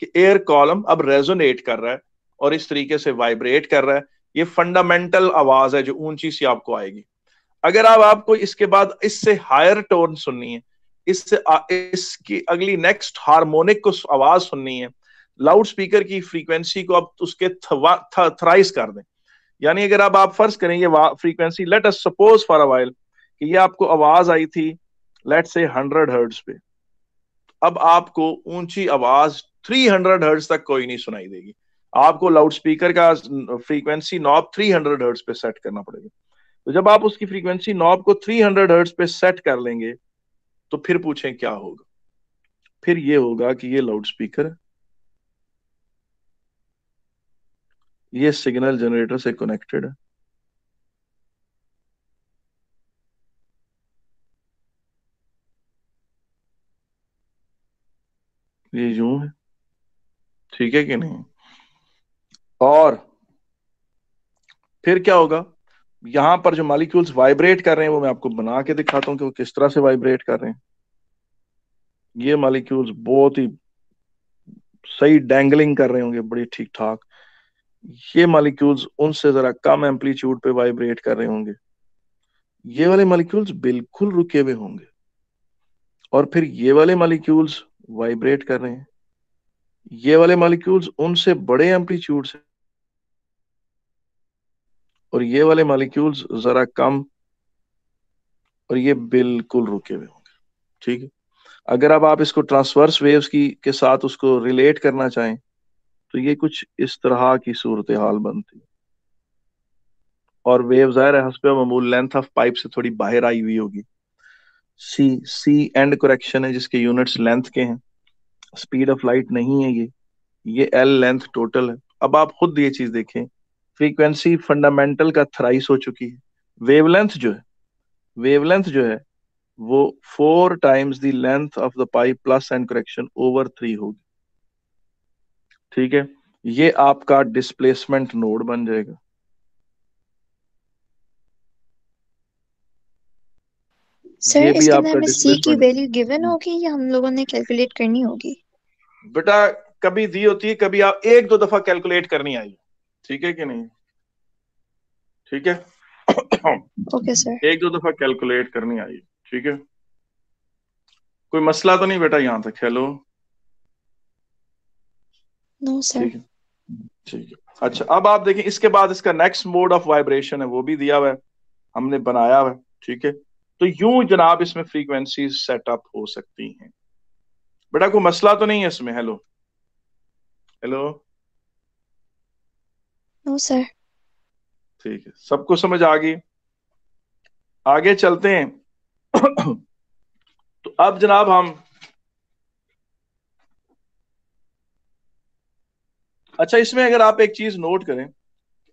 कि एयर कॉलम अब रेजोनेट कर रहा है और इस तरीके से वाइब्रेट कर रहा है। ये फंडामेंटल आवाज है जो ऊंची सी आपको आएगी। अगर आपको इसके बाद इससे हायर टोन सुननी है, इसकी अगली नेक्स्ट हार्मोनिक को आवाज सुननी है, लाउड स्पीकर की फ्रीक्वेंसी को आप उसके थ्राइस कर दें। यानी अगर अब आप फर्ज करें ये frequency, let us suppose for a while कि ये आपको आवाज आई थी लेट से 100 हर्ट्ज पे। अब आपको ऊंची आवाज 300 हर्ट्ज तक कोई नहीं सुनाई देगी। आपको लाउड स्पीकर का फ्रीक्वेंसी नॉब 300 हर्ट्ज पे सेट करना पड़ेगा। तो जब आप उसकी फ्रीक्वेंसी नॉब को 300 हर्ट्ज पे सेट कर लेंगे तो फिर पूछें क्या होगा? फिर ये होगा कि ये लाउड स्पीकर, ये सिग्नल जनरेटर से कनेक्टेड है, ठीक है कि नहीं? और फिर क्या होगा, यहां पर जो मॉलिक्यूल्स वाइब्रेट कर रहे हैं वो मैं आपको बना के दिखाता हूं कि वो किस तरह से वाइब्रेट कर रहे हैं। ये मॉलिक्यूल्स बहुत ही सही डैंगलिंग कर रहे होंगे, बड़ी ठीक ठाक। ये मॉलिक्यूल्स उनसे जरा कम एम्पलीट्यूड पे वाइब्रेट कर रहे होंगे। ये वाले मॉलिक्यूल्स बिल्कुल रुके हुए होंगे, और फिर ये वाले मॉलिक्यूल्स वाइब्रेट कर रहे हैं। ये वाले मॉलिक्यूल्स उनसे बड़े एम्पलीट्यूड से, और ये वाले मॉलिक्यूल्स जरा कम, और ये बिल्कुल रुके हुए होंगे। ठीक है, अगर अब आप इसको ट्रांसवर्स वेव्स की के साथ उसको रिलेट करना चाहें तो ये कुछ इस तरह की सूरत हाल बनती है। और वेव ज़ाहिर है हस्बे मामूल लेंथ ऑफ पाइप से थोड़ी बाहर आई हुई होगी। सी एंड करेक्शन है जिसके यूनिट्स लेंथ के हैं, स्पीड ऑफ लाइट नहीं है ये एल लेंथ टोटल है। अब आप खुद ये चीज देखें, फ्रीक्वेंसी फंडामेंटल का थ्राइस हो चुकी है। वेवलेंथ जो है वो 4 times the length of the pipe plus and correction over 3 होगी। ठीक है, ये आपका डिस्प्लेसमेंट नोड बन जाएगा। सर ये भी इसके अंदर आपका हमें सी की डिस्प्लेसमेंट। वैल्यू गिवन होगी या हम लोगों ने कैलकुलेट करनी होगी? बेटा कभी दी होती है, कभी आप एक दो दफा कैलकुलेट करनी आई। ठीक है कि नहीं? ठीक है। Okay sir. एक दो दफा कैलकुलेट करनी आई। ठीक है, कोई मसला तो नहीं बेटा यहां तक? हेलो? No sir. ठीक है, ठीक है। अच्छा, अब आप देखें इसके बाद इसका नेक्स्ट मोड ऑफ वाइब्रेशन है, वो भी दिया हुआ है, हमने बनाया हुआ है। ठीक है, तो यूं जनाब इसमें फ्रीक्वेंसी सेटअप हो सकती हैं। बेटा कोई मसला तो नहीं है इसमें? हेलो? हेलो? No sir. ठीक है, सबको समझ आ गई? आगे चलते हैं। तो अब जनाब हम, अच्छा इसमें अगर आप एक चीज नोट करें,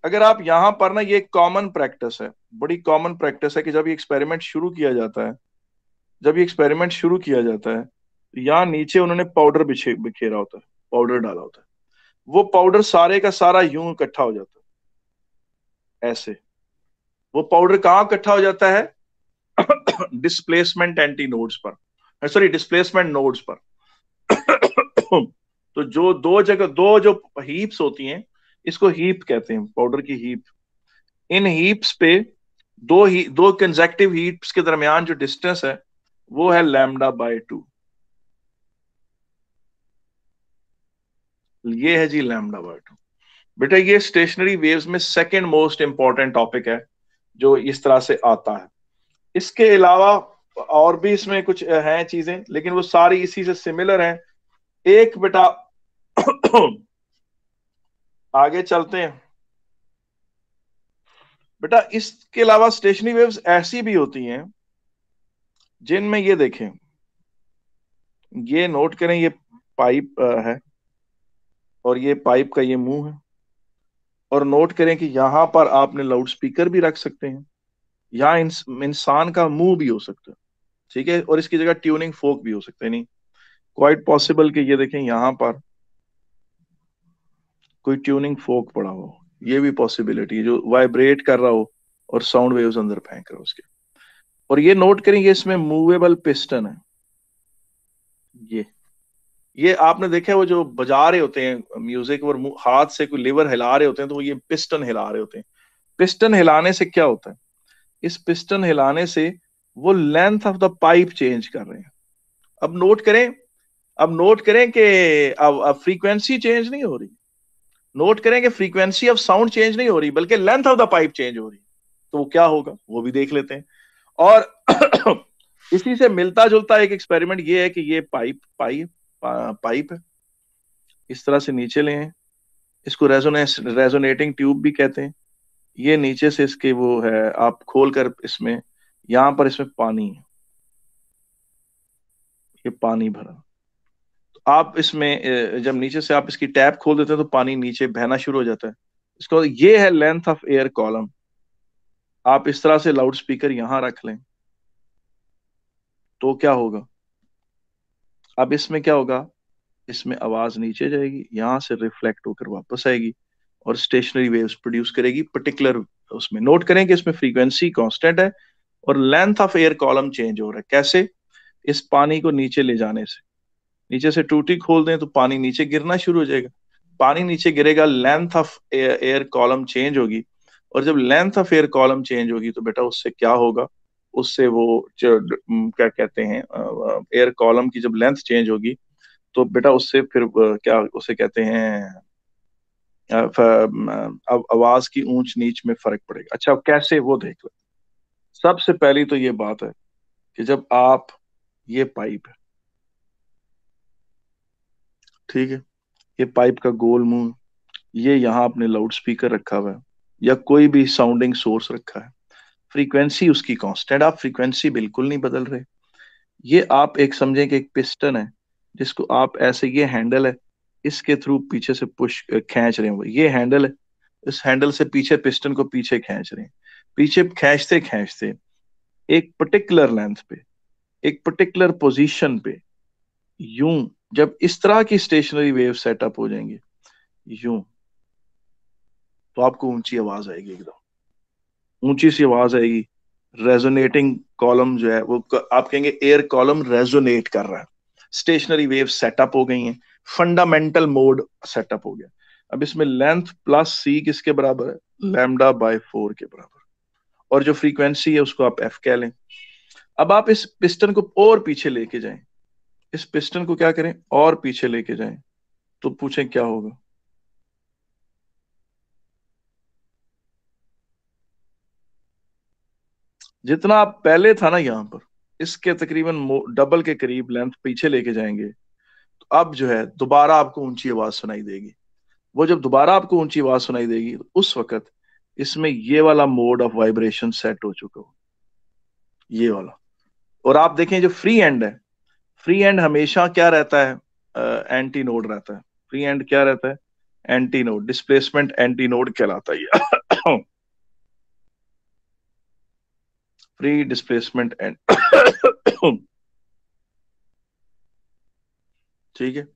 अगर आप यहां पर ना, ये कॉमन प्रैक्टिस है, बड़ी कॉमन प्रैक्टिस है कि जब ये एक्सपेरिमेंट शुरू किया जाता है, जब ये एक्सपेरिमेंट शुरू किया जाता है तो यहाँ नीचे उन्होंने पाउडर बिखेरा होता है, पाउडर डाला होता है। वो पाउडर सारे का सारा यूं इकट्ठा हो जाता है ऐसे। वो पाउडर कहाँ इकट्ठा हो जाता है? डिस्प्लेसमेंट एंटी नोड्स पर, सॉरी डिस्प्लेसमेंट नोड्स पर। तो जो दो जगह, दो जो हीप्स होती हैं, इसको हीप कहते हैं, पाउडर की हीप। इन हीप्स पे दो कंसेक्टिव हीप्स के दरमियान जो डिस्टेंस है वो है λ/2। ये है जी λ/2। बेटा ये स्टेशनरी वेव्स में सेकंड मोस्ट इंपॉर्टेंट टॉपिक है जो इस तरह से आता है। इसके अलावा और भी इसमें कुछ हैं चीजें, लेकिन वो सारी इसी से सिमिलर हैं। एक बेटा आगे चलते हैं। बेटा इसके अलावा स्टेशनरी वेव्स ऐसी भी होती हैं जिनमें, ये देखें, ये नोट करें, ये पाइप है और ये पाइप का ये मुंह है, और नोट करें कि यहां पर आपने लाउड स्पीकर भी रख सकते हैं, यहाँ इंसान का मुंह भी हो सकता है। ठीक है, और इसकी जगह ट्यूनिंग फोक भी हो सकता है। नहीं, क्वाइट पॉसिबल कि ये देखें यहां पर कोई ट्यूनिंग फोक पड़ा हो, ये भी पॉसिबिलिटी है, जो वाइब्रेट कर रहा हो और साउंड वेव्स अंदर फेंक रहा हो उसके। और ये नोट करें, ये इसमें मूवेबल पिस्टन है। ये आपने देखा है, वो जो बजा रहे होते हैं म्यूजिक और हाथ से कोई लीवर हिला रहे होते हैं तो वो ये पिस्टन हिला रहे होते हैं। पिस्टन हिलाने से क्या होता है? इस पिस्टन हिलाने से वो length of the pipe change कर रहे हैं। अब नोट करें, अब नोट करें कि अब फ्रीक्वेंसी चेंज नहीं हो रही। नोट करें कि फ्रीक्वेंसी ऑफ साउंड चेंज नहीं हो रही, बल्कि length of the pipe change हो रही। तो वो क्या होगा वो भी देख लेते हैं। और इसी से मिलता जुलता एक एक्सपेरिमेंट ये है कि ये पाइप है, इस तरह से नीचे ले हैं, इसको रेजोनेटिंग ट्यूब भी कहते हैं। ये नीचे से इसके वो है, आप खोल कर इसमें, यहां पर इसमें पानी है, ये पानी भरा। तो आप इसमें जब नीचे से आप इसकी टैप खोल देते हैं तो पानी नीचे बहना शुरू हो जाता है। इसको, ये है लेंथ ऑफ एयर कॉलम। आप इस तरह से लाउड स्पीकर यहां रख लें तो क्या होगा? अब इसमें क्या होगा, इसमें आवाज नीचे जाएगी, यहाँ से रिफ्लेक्ट होकर वापस आएगी और स्टेशनरी वेव्स प्रोड्यूस करेगी पर्टिकुलर उसमें। नोट करें कि इसमें फ्रीक्वेंसी कांस्टेंट है और length of air column change हो रहा है। कैसे? इस पानी को नीचे ले जाने से। नीचे से टूटी खोल दें तो पानी नीचे गिरना शुरू हो जाएगा। पानी नीचे गिरेगा, length of air column change होगी, और जब length of air column change होगी तो बेटा उससे क्या होगा, उससे वो क्या कहते हैं, एयर कॉलम की जब लेंथ चेंज होगी तो बेटा उससे फिर क्या उसे कहते हैं, अब आवाज की ऊंच नीच में फर्क पड़ेगा। अच्छा, कैसे वो देख लो। सबसे पहली तो ये बात है कि जब आप, ये पाइप है, ठीक है, ये पाइप का गोल मुंह, ये यहाँ आपने लाउड स्पीकर रखा हुआ है या कोई भी साउंडिंग सोर्स रखा है, फ्रीक्वेंसी उसकी कांस्टेंट, आप फ्रीक्वेंसी बिल्कुल नहीं बदल रहे। ये आप एक समझें कि एक पिस्टन है जिसको आप ऐसे, ये हैंडल है, इसके थ्रू पीछे से पुश खींच रहे हैं, वो ये हैंडल है, इस हैंडल से पीछे पिस्टन को पीछे खींच रहे हैं। पीछे खींचते खींचते एक पर्टिकुलर लेंथ पे, एक पर्टिकुलर पोजीशन पे, यूं जब इस तरह की स्टेशनरी वेव सेटअप हो जाएंगे यूं, तो आपको ऊंची आवाज आएगी, एकदम ऊंची सी आवाज आएगी। रेजोनेटिंग कॉलम जो है वो आप कहेंगे एयर कॉलम रेजोनेट कर रहा है। स्टेशनरी वेव सेटअप हो गई हैं, फंडामेंटल मोड सेटअप हो गया। अब इसमें लेंथ प्लस सी किसके बराबर है? लैम्डा बाय 4 के बराबर। और जो फ्रीक्वेंसी है उसको आप एफ कह लें। अब आप इस पिस्टन को और पीछे लेके जाएं, इस पिस्टन को क्या करें, और पीछे लेके जाएं, तो पूछें क्या होगा? जितना आप पहले था ना यहां पर, इसके तकरीबन डबल के करीब लेंथ पीछे लेके जाएंगे, तो अब जो है दोबारा आपको ऊंची आवाज सुनाई देगी। वो जब दोबारा आपको ऊंची आवाज सुनाई देगी तो उस वक्त इसमें ये वाला मोड ऑफ वाइब्रेशन सेट हो चुका हो, ये वाला। और आप देखें जो फ्री एंड है, फ्री एंड हमेशा क्या रहता है? एंटी नोड रहता है। फ्री एंड क्या रहता है? Anti node, displacement anti node कहलाता है। फ्री डिस्प्लेसमेंट एंड ठीक है।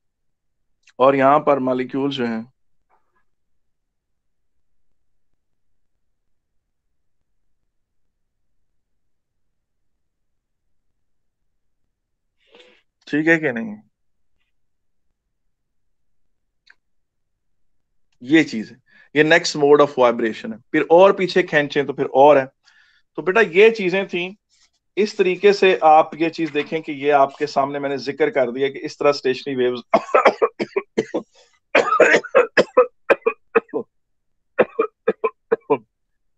और यहां पर मॉलिक्यूल जो हैं, ठीक है कि नहीं, ये चीज है, ये नेक्स्ट मोड ऑफ वाइब्रेशन है। फिर और पीछे खींचें तो फिर और है। तो बेटा ये चीजें थी। इस तरीके से आप ये चीज देखें कि ये आपके सामने मैंने जिक्र कर दिया कि इस तरह स्टेशनरी वेव्स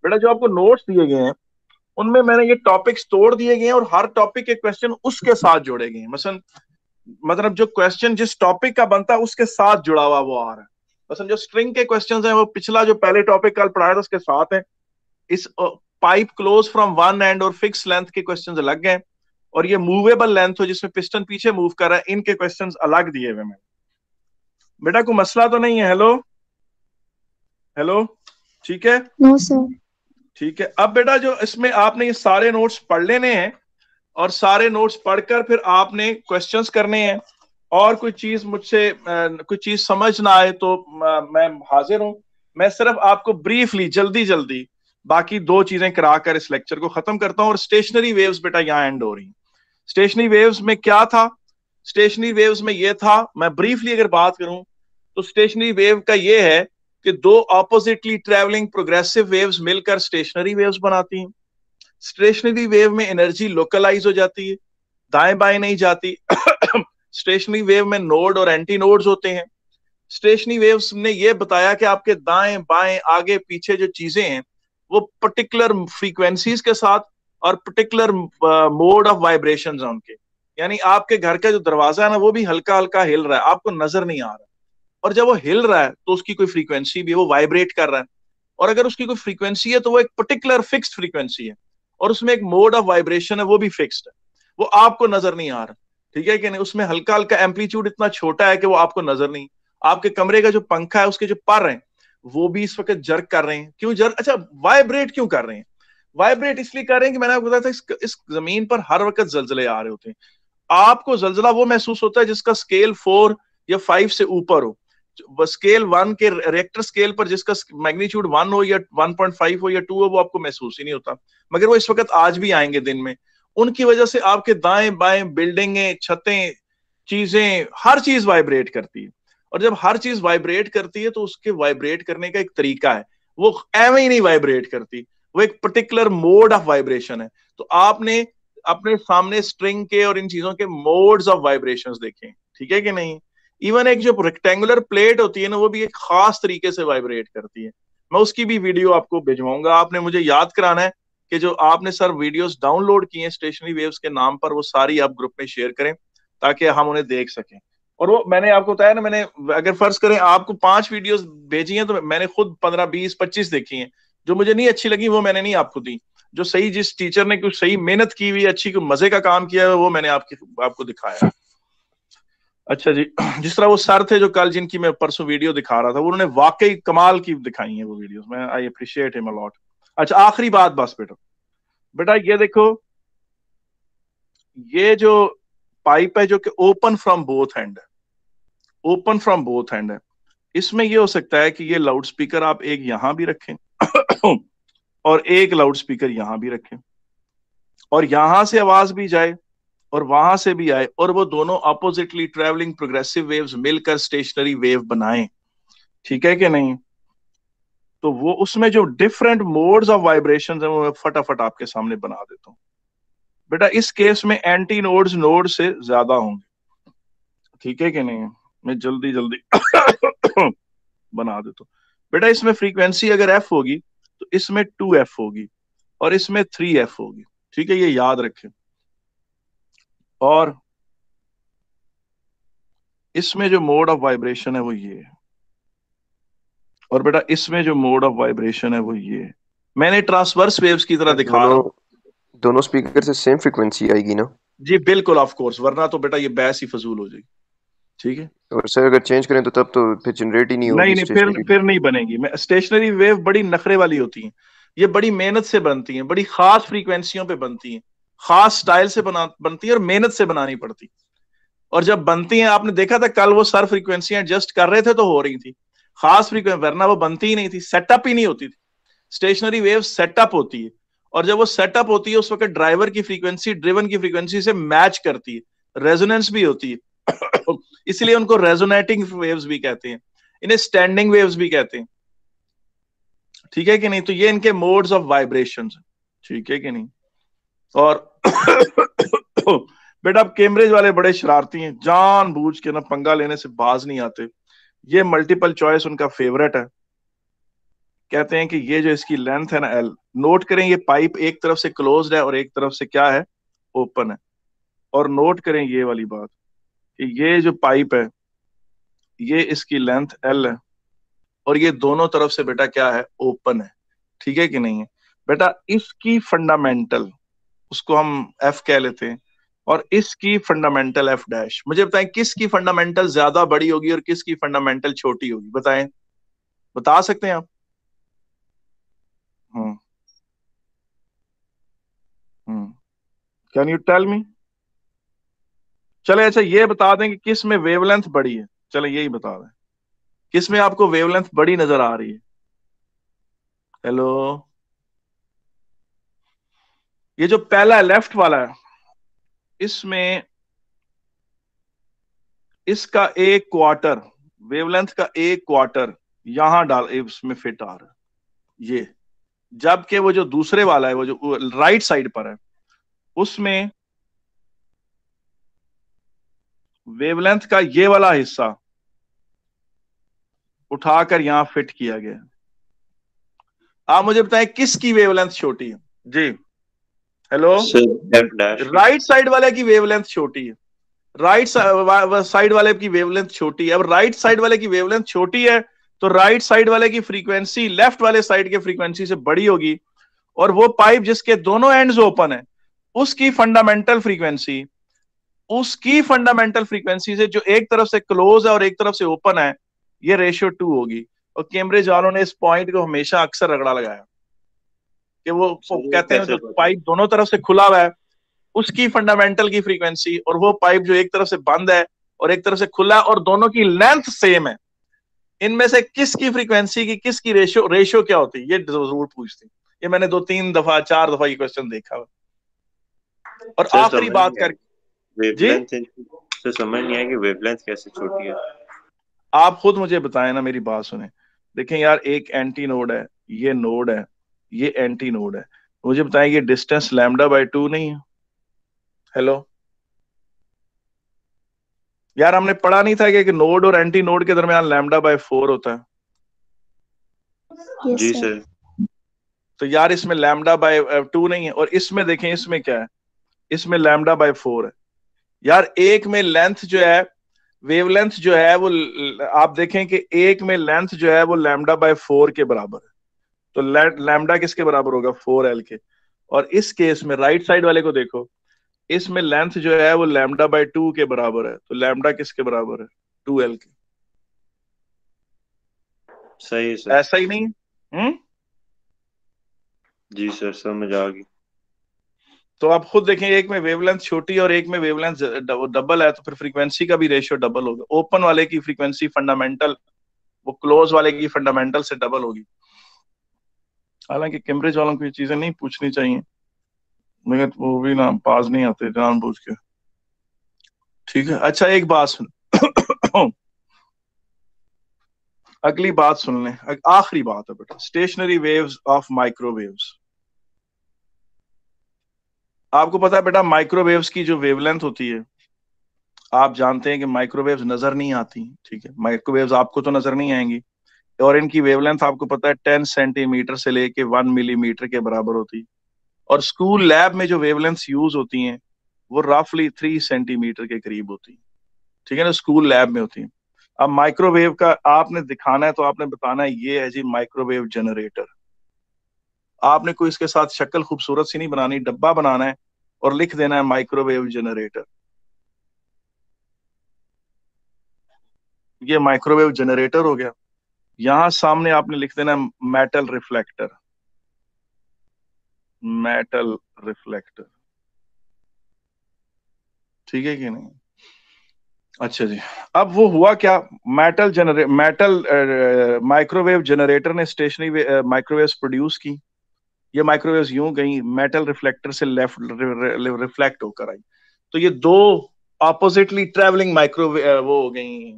बेटा जो आपको नोट्स दिए गए हैं उनमें मैंने ये टॉपिक्स तोड़ दिए गए हैं और हर टॉपिक के क्वेश्चन उसके साथ जोड़े गए हैं। मसलन मतलब जो क्वेश्चन जिस टॉपिक का बनता है उसके साथ जुड़ा हुआ वो आ रहा है। मसलन जो स्ट्रिंग के क्वेश्चंस हैं वो पिछला जो पहले टॉपिक कल पढ़ाया था उसके साथ है। इस pipe close from one and और फिक्स लेंथ के क्वेश्चंस अलग हैं, और ये मूवेबल लेंथ हो जिसमें पिस्टन पीछे मूव कर रहा है, इनके क्वेश्चंस अलग दिए हुए हैं। बेटा कोई मसला तो नहीं है? हेलो हेलो, ठीक है? No sir. ठीक है। अब बेटा जो इसमें आपने ये सारे नोट्स पढ़ लेने हैं और सारे नोट्स पढ़कर फिर आपने क्वेश्चंस करने हैं, और कोई चीज मुझसे कोई चीज समझ ना आए तो मैं हाजिर हूं। मैं सिर्फ आपको ब्रीफली जल्दी जल्दी बाकी दो चीजें कराकर इस लेक्चर को खत्म करता हूं। और स्टेशनरी वेव्स बेटा यहाँ एंड हो रही। स्टेशनरी वेव्स में क्या था? स्टेशनरी वेव्स में ये था, मैं ब्रीफली अगर बात करूं तो स्टेशनरी वेव का ये है कि दो ऑपोजिटली ट्रेवलिंग प्रोग्रेसिव वेव्स मिलकर स्टेशनरी वेव्स बनाती हैं। स्टेशनरी वेव में एनर्जी लोकलाइज हो जाती है, दाएं बाएं नहीं जाती। स्टेशनरी वेव में नोड और एंटी नोड्स होते हैं। स्टेशनरी वेव्स ने यह बताया कि आपके दाएं बाएं आगे पीछे जो चीजें हैं वो पर्टिकुलर फ्रीक्वेंसीज के साथ और पर्टिकुलर मोड ऑफ वाइब्रेशंस हैं उनके। यानी आपके घर का जो दरवाजा है ना वो भी हल्का हल्का हिल रहा है, आपको नजर नहीं आ रहा। और जब वो हिल रहा है तो उसकी कोई फ्रीक्वेंसी भी है, वो वाइब्रेट कर रहा है। और अगर उसकी कोई फ्रीक्वेंसी है तो वो एक पर्टिकुलर फिक्स्ड फ्रीक्वेंसी है, और उसमें एक मोड ऑफ वाइब्रेशन है वो भी फिक्स्ड है, वो आपको नजर नहीं आ रहा। ठीक है कि नहीं? उसमें हल्का हल्का एम्पलीट्यूड इतना छोटा है कि वो आपको नजर नहीं। आपके कमरे का जो पंखा है उसके जो पर हैं वो भी इस वक्त जर्क कर रहे हैं। क्यों जर्क? अच्छा, वाइब्रेट क्यों कर रहे हैं? वाइब्रेट इसलिए कर रहे हैं कि मैंने आपको बताया था इस जमीन पर हर वक्त जलजले आ रहे होते हैं। आपको जलजला वो महसूस होता है जिसका स्केल 4 या 5 से ऊपर हो। स्केल 1 के रिएक्टर स्केल पर जिसका मैग्नीट्यूड 1 हो या 1.5 हो या 2 हो, वो आपको महसूस ही नहीं होता, मगर वो इस वक्त आज भी आएंगे दिन में। उनकी वजह से आपके दाएं बाएं बिल्डिंगें, छतें, चीजें, हर चीज वाइब्रेट करती है। और जब हर चीज वाइब्रेट करती है तो उसके वाइब्रेट करने का एक तरीका है, वो एवं ही नहीं वाइब्रेट करती, वो एक पर्टिकुलर मोड ऑफ वाइब्रेशन है। तो आपने अपने सामने स्ट्रिंग के और इन चीजों के मोड्स ऑफ वाइब्रेशंस देखें, ठीक है कि नहीं। इवन एक जो रेक्टेंगुलर प्लेट होती है ना, वो भी एक खास तरीके से वाइब्रेट करती है। मैं उसकी भी वीडियो आपको भिजवाऊंगा। आपने मुझे याद कराना है कि जो आपने सर वीडियोस डाउनलोड किए हैं स्टेशनरी वेव्स के नाम पर, वो सारी आप ग्रुप में शेयर करें ताकि हम उन्हें देख सकें। और वो मैंने आपको बताया ना, मैंने अगर फर्ज करें आपको 5 वीडियोस भेजी हैं तो मैंने खुद 15, 20, 25 देखी हैं। जो मुझे नहीं अच्छी लगी वो मैंने नहीं आपको दी। जो सही, जिस टीचर ने कुछ सही मेहनत की हुई, अच्छी मजे का काम किया है, वो मैंने आपको दिखाया। अच्छा जी, जिस तरह वो सर थे जो कल जिनकी मैं परसों वीडियो दिखा रहा था, उन्होंने वाकई कमाल की दिखाई है वो वीडियोस, मैं I appreciate him a lot. अच्छा, आखिरी बात बस बेटा ये देखो, ये जो पाइप है जो कि ओपन फ्रॉम बोथ एंड है, ओपन फ्रॉम बोथ एंड है, इसमें ये हो सकता है कि ये लाउड स्पीकर आप एक यहां भी रखें और एक लाउड स्पीकर यहां भी रखें, और यहां से आवाज भी जाए और वहां से भी आए, और वो दोनों अपोजिटली ट्रेवलिंग प्रोग्रेसिव वेव्स मिलकर स्टेशनरी वेव बनाएं, ठीक है कि नहीं। तो वो उसमें जो डिफरेंट मोड्स ऑफ वाइब्रेशंस हैं वो मैं फटाफट आपके सामने बना देता हूं। बेटा इस केस में एंटी नोड्स नोड से ज्यादा होंगे, ठीक है कि नहीं। मैं जल्दी जल्दी बना देता हूं। बेटा इसमें फ्रीक्वेंसी अगर एफ होगी तो इसमें 2f होगी और इसमें 3f होगी, ठीक है, ये याद रखें। और इसमें जो मोड ऑफ वाइब्रेशन है वो ये है, और बेटा इसमें जो मोड ऑफ वाइब्रेशन है वो ये है। मैंने ट्रांसवर्स वेव्स की तरह दिखा रहा हूं। दोनों स्पीकर से सेम फ्रीक्वेंसी आएगी ना? जी बिल्कुल, ऑफ कोर्स, वरना तो बेटा ये बहस ही फजूल हो जाएगी, ठीक है। और सर अगर चेंज करें तो तब तो फिर जनरेट ही नहीं होगी नहीं, स्टेशनरी। फिर नहीं बनेगी। स्टेशनरी वेव बड़ी नखरे वाली होती हैं, ये बड़ी मेहनत से बनती हैं, बड़ी खास फ्रीक्वेंसियों पे बनती हैं, खास स्टाइल से बनती है और मेहनत से बनानी पड़ती। और जब बनती हैं, आपने देखा था कल वो सर फ्रीक्वेंसियां एडजस्ट कर रहे थे तो हो रही थी, खास फ्रीक्वेंसी, वरना वो बनती ही नहीं थी, सेटअप ही नहीं होती थी। स्टेशनरी वेव सेटअप होती है, और जब वो सेटअप होती है उस वक्त ड्राइवर की फ्रीक्वेंसी ड्रिवन की फ्रीक्वेंसी से मैच करती है, रेजोनेंस भी होती है इसलिए उनको रेजोनेटिंग वेव्स भी कहते हैं, इन्हें स्टैंडिंग वेव्स भी कहते हैं, ठीक है कि नहीं। तो ये इनके मोड्स ऑफ वाइब्रेशंस, ठीक है कि नहीं। और बेटा अब कैम्ब्रिज वाले बड़े शरारती हैं, जानबूझ के ना पंगा लेने से बाज नहीं आते। ये मल्टीपल चॉइस उनका फेवरेट है। कहते हैं कि ये जो इसकी लेंथ है ना L, नोट करें ये पाइप एक तरफ से क्लोज्ड है और एक तरफ से क्या है, ओपन है। और नोट करें ये वाली बात कि ये जो पाइप है ये इसकी लेंथ L है और ये दोनों तरफ से बेटा क्या है, ओपन है, ठीक है कि नहीं है। बेटा इसकी फंडामेंटल, उसको हम F कह लेते हैं, और इसकी फंडामेंटल F डैश। मुझे बताएं किसकी फंडामेंटल ज्यादा बड़ी होगी और किसकी फंडामेंटल छोटी होगी, बताएं, बता सकते हैं आप? Can you tell me? चले अच्छा ये बता दें कि किस में वेवलेंथ बड़ी है, चले यही बता दें किस में आपको वेवलेंथ बड़ी नजर आ रही है। हेलो, ये जो पहला लेफ्ट वाला है इसमें इसका एक क्वार्टर, वेवलेंथ का एक क्वार्टर यहां डाल इसमें फिट आ रहा है ये, जबकि वो जो दूसरे वाला है वो जो राइट साइड पर है उसमें वेवलेंथ का ये वाला हिस्सा उठाकर यहां फिट किया गया। आप मुझे बताएं किसकी वेवलेंथ छोटी है जी। हेलो, राइट साइड वाले की वेवलेंथ छोटी है, राइट साइड वाले की वेवलेंथ छोटी है। अब राइट साइड वाले की वेवलेंथ छोटी है तो राइट साइड वाले की फ्रीक्वेंसी लेफ्ट वाले साइड के फ्रीक्वेंसी से बड़ी होगी, और वो पाइप जिसके दोनों एंड्स ओपन है उसकी फंडामेंटल फ्रीक्वेंसी से जो एक तरफ से क्लोज है और एक तरफ से ओपन है, ये रेशियो 2 होगी। और कैम्ब्रिज वालों ने इस पॉइंट को हमेशा अक्सर रगड़ा लगाया कि वो कहते हैं जो पाइप दोनों तरफ से खुला हुआ है उसकी फंडामेंटल की फ्रीक्वेंसी और वो पाइप जो एक तरफ से बंद है और एक तरफ से खुला है और दोनों की लेंथ सेम है, इनमें से किसकी फ्रीक्वेंसी की किसकी रेशियो क्या होती है, ये जरूर पूछती। ये मैंने 2-3 दफा 4 दफा ये क्वेश्चन देखा हुआ। और सर आखिरी समझ बात नहीं आया कर जी, वेवलेंथ, सर समझ नहीं आया कि वेवलेंथ कैसे छोटी है। आप खुद मुझे बताएं ना, मेरी बात सुने। देखें यार, एक एंटी नोड है, ये नोड है, ये एंटी नोड है, मुझे बताएं ये डिस्टेंस λ/2 नहीं है? हेलो यार, हमने पढ़ा नहीं था कि एक नोड और एंटी नोड के दरमियान λ/4 होता है? यस जी सर। सर। तो यार इसमें λ/2 नहीं है, और इसमें देखें, इसमें क्या है, इसमें λ/4 है। यार एक में लेंथ जो है, वेवलेंथ जो है वो आप देखें कि एक में लेंथ जो है वो λ/4 के बराबर है। तो लैम्डा किसके बराबर होगा, 4l के। और इस केस में राइट साइड वाले को देखो, इसमें लेंथ जो है वो λ/2 के बराबर है, तो लैम्डा किसके बराबर है, 2l के। सही है सर। ऐसा ही नहीं? जी सर समझ आ गई। तो आप खुद देखें, एक में वेवलेंथ छोटी है और एक में वेवलेंथ डबल है, तो फिर फ्रीक्वेंसी का भी रेशियो डबल होगा। ओपन वाले की फ्रीक्वेंसी फंडामेंटल, वो क्लोज वाले की फंडामेंटल से डबल होगी। हालांकि कैम्ब्रिज वालों को ये चीजें नहीं पूछनी चाहिए, मगर वो भी ना पास नहीं आते जानबूझ के। ठीक है, अच्छा एक बात सुन अगली बात सुन लें, आखिरी बात है बेटा, स्टेशनरी वेव्स ऑफ माइक्रोवेव्स। आपको पता है बेटा, माइक्रोवेव्स की जो वेवलेंथ होती है, आप जानते हैं कि माइक्रोवेव्स नजर नहीं आती, ठीक है, माइक्रोवेव्स आपको तो नजर नहीं आएंगी, और इनकी वेवलेंथ आपको पता है 10 सेंटीमीटर से लेके 1 मिलीमीटर के बराबर होती है। और स्कूल लैब में जो वेवलेंथ्स यूज होती हैं वो रफली 3 सेंटीमीटर के करीब होती है, ठीक है ना, स्कूल लैब में होती है। अब माइक्रोवेव का आपने दिखाना है तो आपने बताना है ये है जी माइक्रोवेव जनरेटर। आपने कोई इसके साथ शक्ल खूबसूरत सी नहीं बनानी, डब्बा बनाना है और लिख देना है माइक्रोवेव जनरेटर। ये माइक्रोवेव जनरेटर हो गया। यहां सामने आपने लिख देना है मेटल रिफ्लेक्टर, मेटल रिफ्लेक्टर, ठीक है कि नहीं? अच्छा जी, अब वो हुआ क्या, मेटल माइक्रोवेव जनरेटर ने स्टेशनरी माइक्रोवेव्स प्रोड्यूस की। ये माइक्रोवेव्स यूं गई, मेटल रिफ्लेक्टर से लेफ्ट रिफ्लेक्ट होकर आई, तो ये दो ऑपोजिटली ट्रेवलिंग माइक्रोवेव वो हो गई,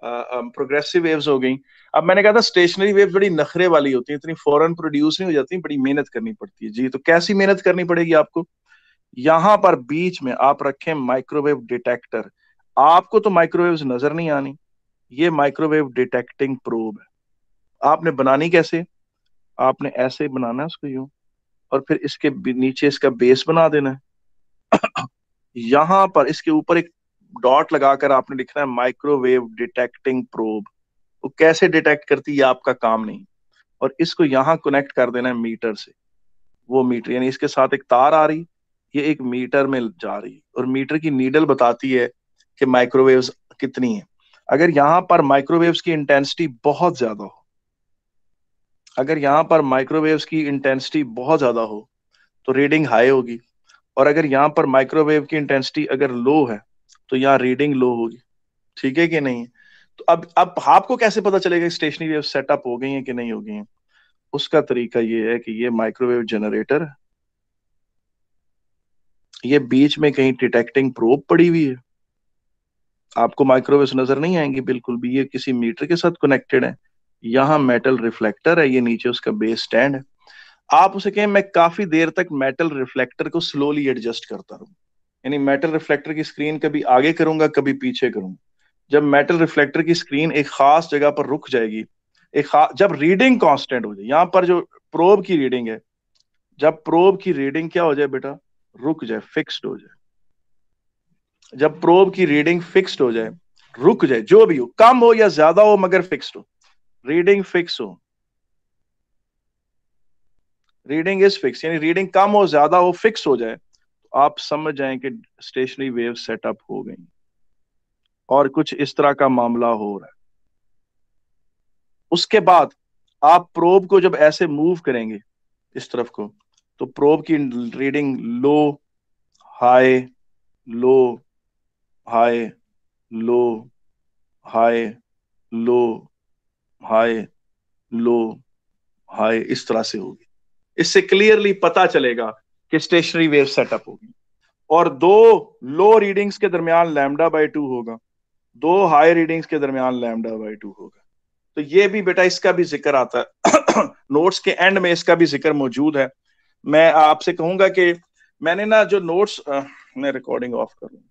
प्रोग्रेसिव वेव्स हो गई। अब मैंने कहा था स्टेशनरी वेव बड़ी नखरे वाली होती है, इतनी फौरन प्रोड्यूस नहीं हो जाती, बड़ी मेहनत करनी पड़ती है जी। तो कैसी मेहनत करनी पड़ेगी आपको, यहां पर बीच में आप रखें माइक्रोवेव डिटेक्टर। आपको तो माइक्रोवेव्स नजर नहीं आनी, ये माइक्रोवेव डिटेक्टिंग प्रोब है। आपने बनानी कैसे, आपने ऐसे बनाना है उसको यूं, और फिर इसके नीचे इसका बेस बना देना है। यहां पर इसके ऊपर एक डॉट लगाकर आपने लिखना है माइक्रोवेव डिटेक्टिंग प्रोब। वो कैसे डिटेक्ट करती है आपका काम नहीं, और इसको यहां कनेक्ट कर देना है मीटर से। वो मीटर यानी इसके साथ एक तार आ रही, ये एक मीटर में जा रही, और मीटर की नीडल बताती है कि माइक्रोवेव्स कितनी है। अगर यहां पर माइक्रोवेव्स की इंटेंसिटी बहुत ज्यादा हो, अगर यहां पर माइक्रोवेव्स की इंटेंसिटी बहुत ज्यादा हो तो रीडिंग हाई होगी, और अगर यहाँ पर माइक्रोवेव की इंटेंसिटी अगर लो है तो यहाँ रीडिंग लो होगी, ठीक है कि नहीं? तो अब आपको कैसे पता चलेगा स्टेशनरी वेव सेटअप हो गई हैं कि नहीं हो गई हैं? उसका तरीका ये है कि ये माइक्रोवेव जनरेटर है, ये बीच में कहीं डिटेक्टिंग प्रोब पड़ी हुई है। आपको माइक्रोवेव नजर नहीं आएंगी बिल्कुल भी, ये किसी मीटर के साथ कनेक्टेड है। यहाँ मेटल रिफ्लेक्टर है, ये नीचे उसका बेस स्टैंड है। आप उसे कहें मैं काफी देर तक मेटल रिफ्लेक्टर को स्लोली एडजस्ट करता रहूं, यानी मेटल रिफ्लेक्टर की स्क्रीन कभी आगे करूंगा कभी पीछे करूंगा। जब मेटल रिफ्लेक्टर की स्क्रीन एक खास जगह पर रुक जाएगी, जब रीडिंग कांस्टेंट हो जाए, यहां पर जो प्रोब की रीडिंग है, जब प्रोब की रीडिंग क्या हो जाए बेटा, रुक जाए, फिक्स्ड हो जाए, जब प्रोब की रीडिंग फिक्स्ड हो जाए, रुक जाए, जो भी हो, कम हो या ज्यादा हो मगर फिक्स्ड हो, रीडिंग फिक्स हो, रीडिंग इज फिक्स, यानी रीडिंग कम हो ज्यादा हो फिक्स हो जाए, तो आप समझ जाएं कि स्टेशनरी वेव सेटअप हो गई, और कुछ इस तरह का मामला हो रहा है। उसके बाद आप प्रोब को जब ऐसे मूव करेंगे इस तरफ को, तो प्रोब की रीडिंग लो हाई, लो हाई, लो, हाई, लो, हाई, लो, हाई, इस तरह से होगी। इससे क्लियरली पता चलेगा कि स्टेशनरी वेव सेटअप होगी। और दो लो रीडिंग्स के दरमियान λ/2 होगा, दो हाई रीडिंग्स के दरमियान λ/2 होगा। तो ये भी बेटा इसका भी जिक्र आता है नोट्स के एंड में इसका भी जिक्र मौजूद है। मैं आपसे कहूंगा कि मैंने ना जो नोट्स, मैं रिकॉर्डिंग ऑफ करूंगा।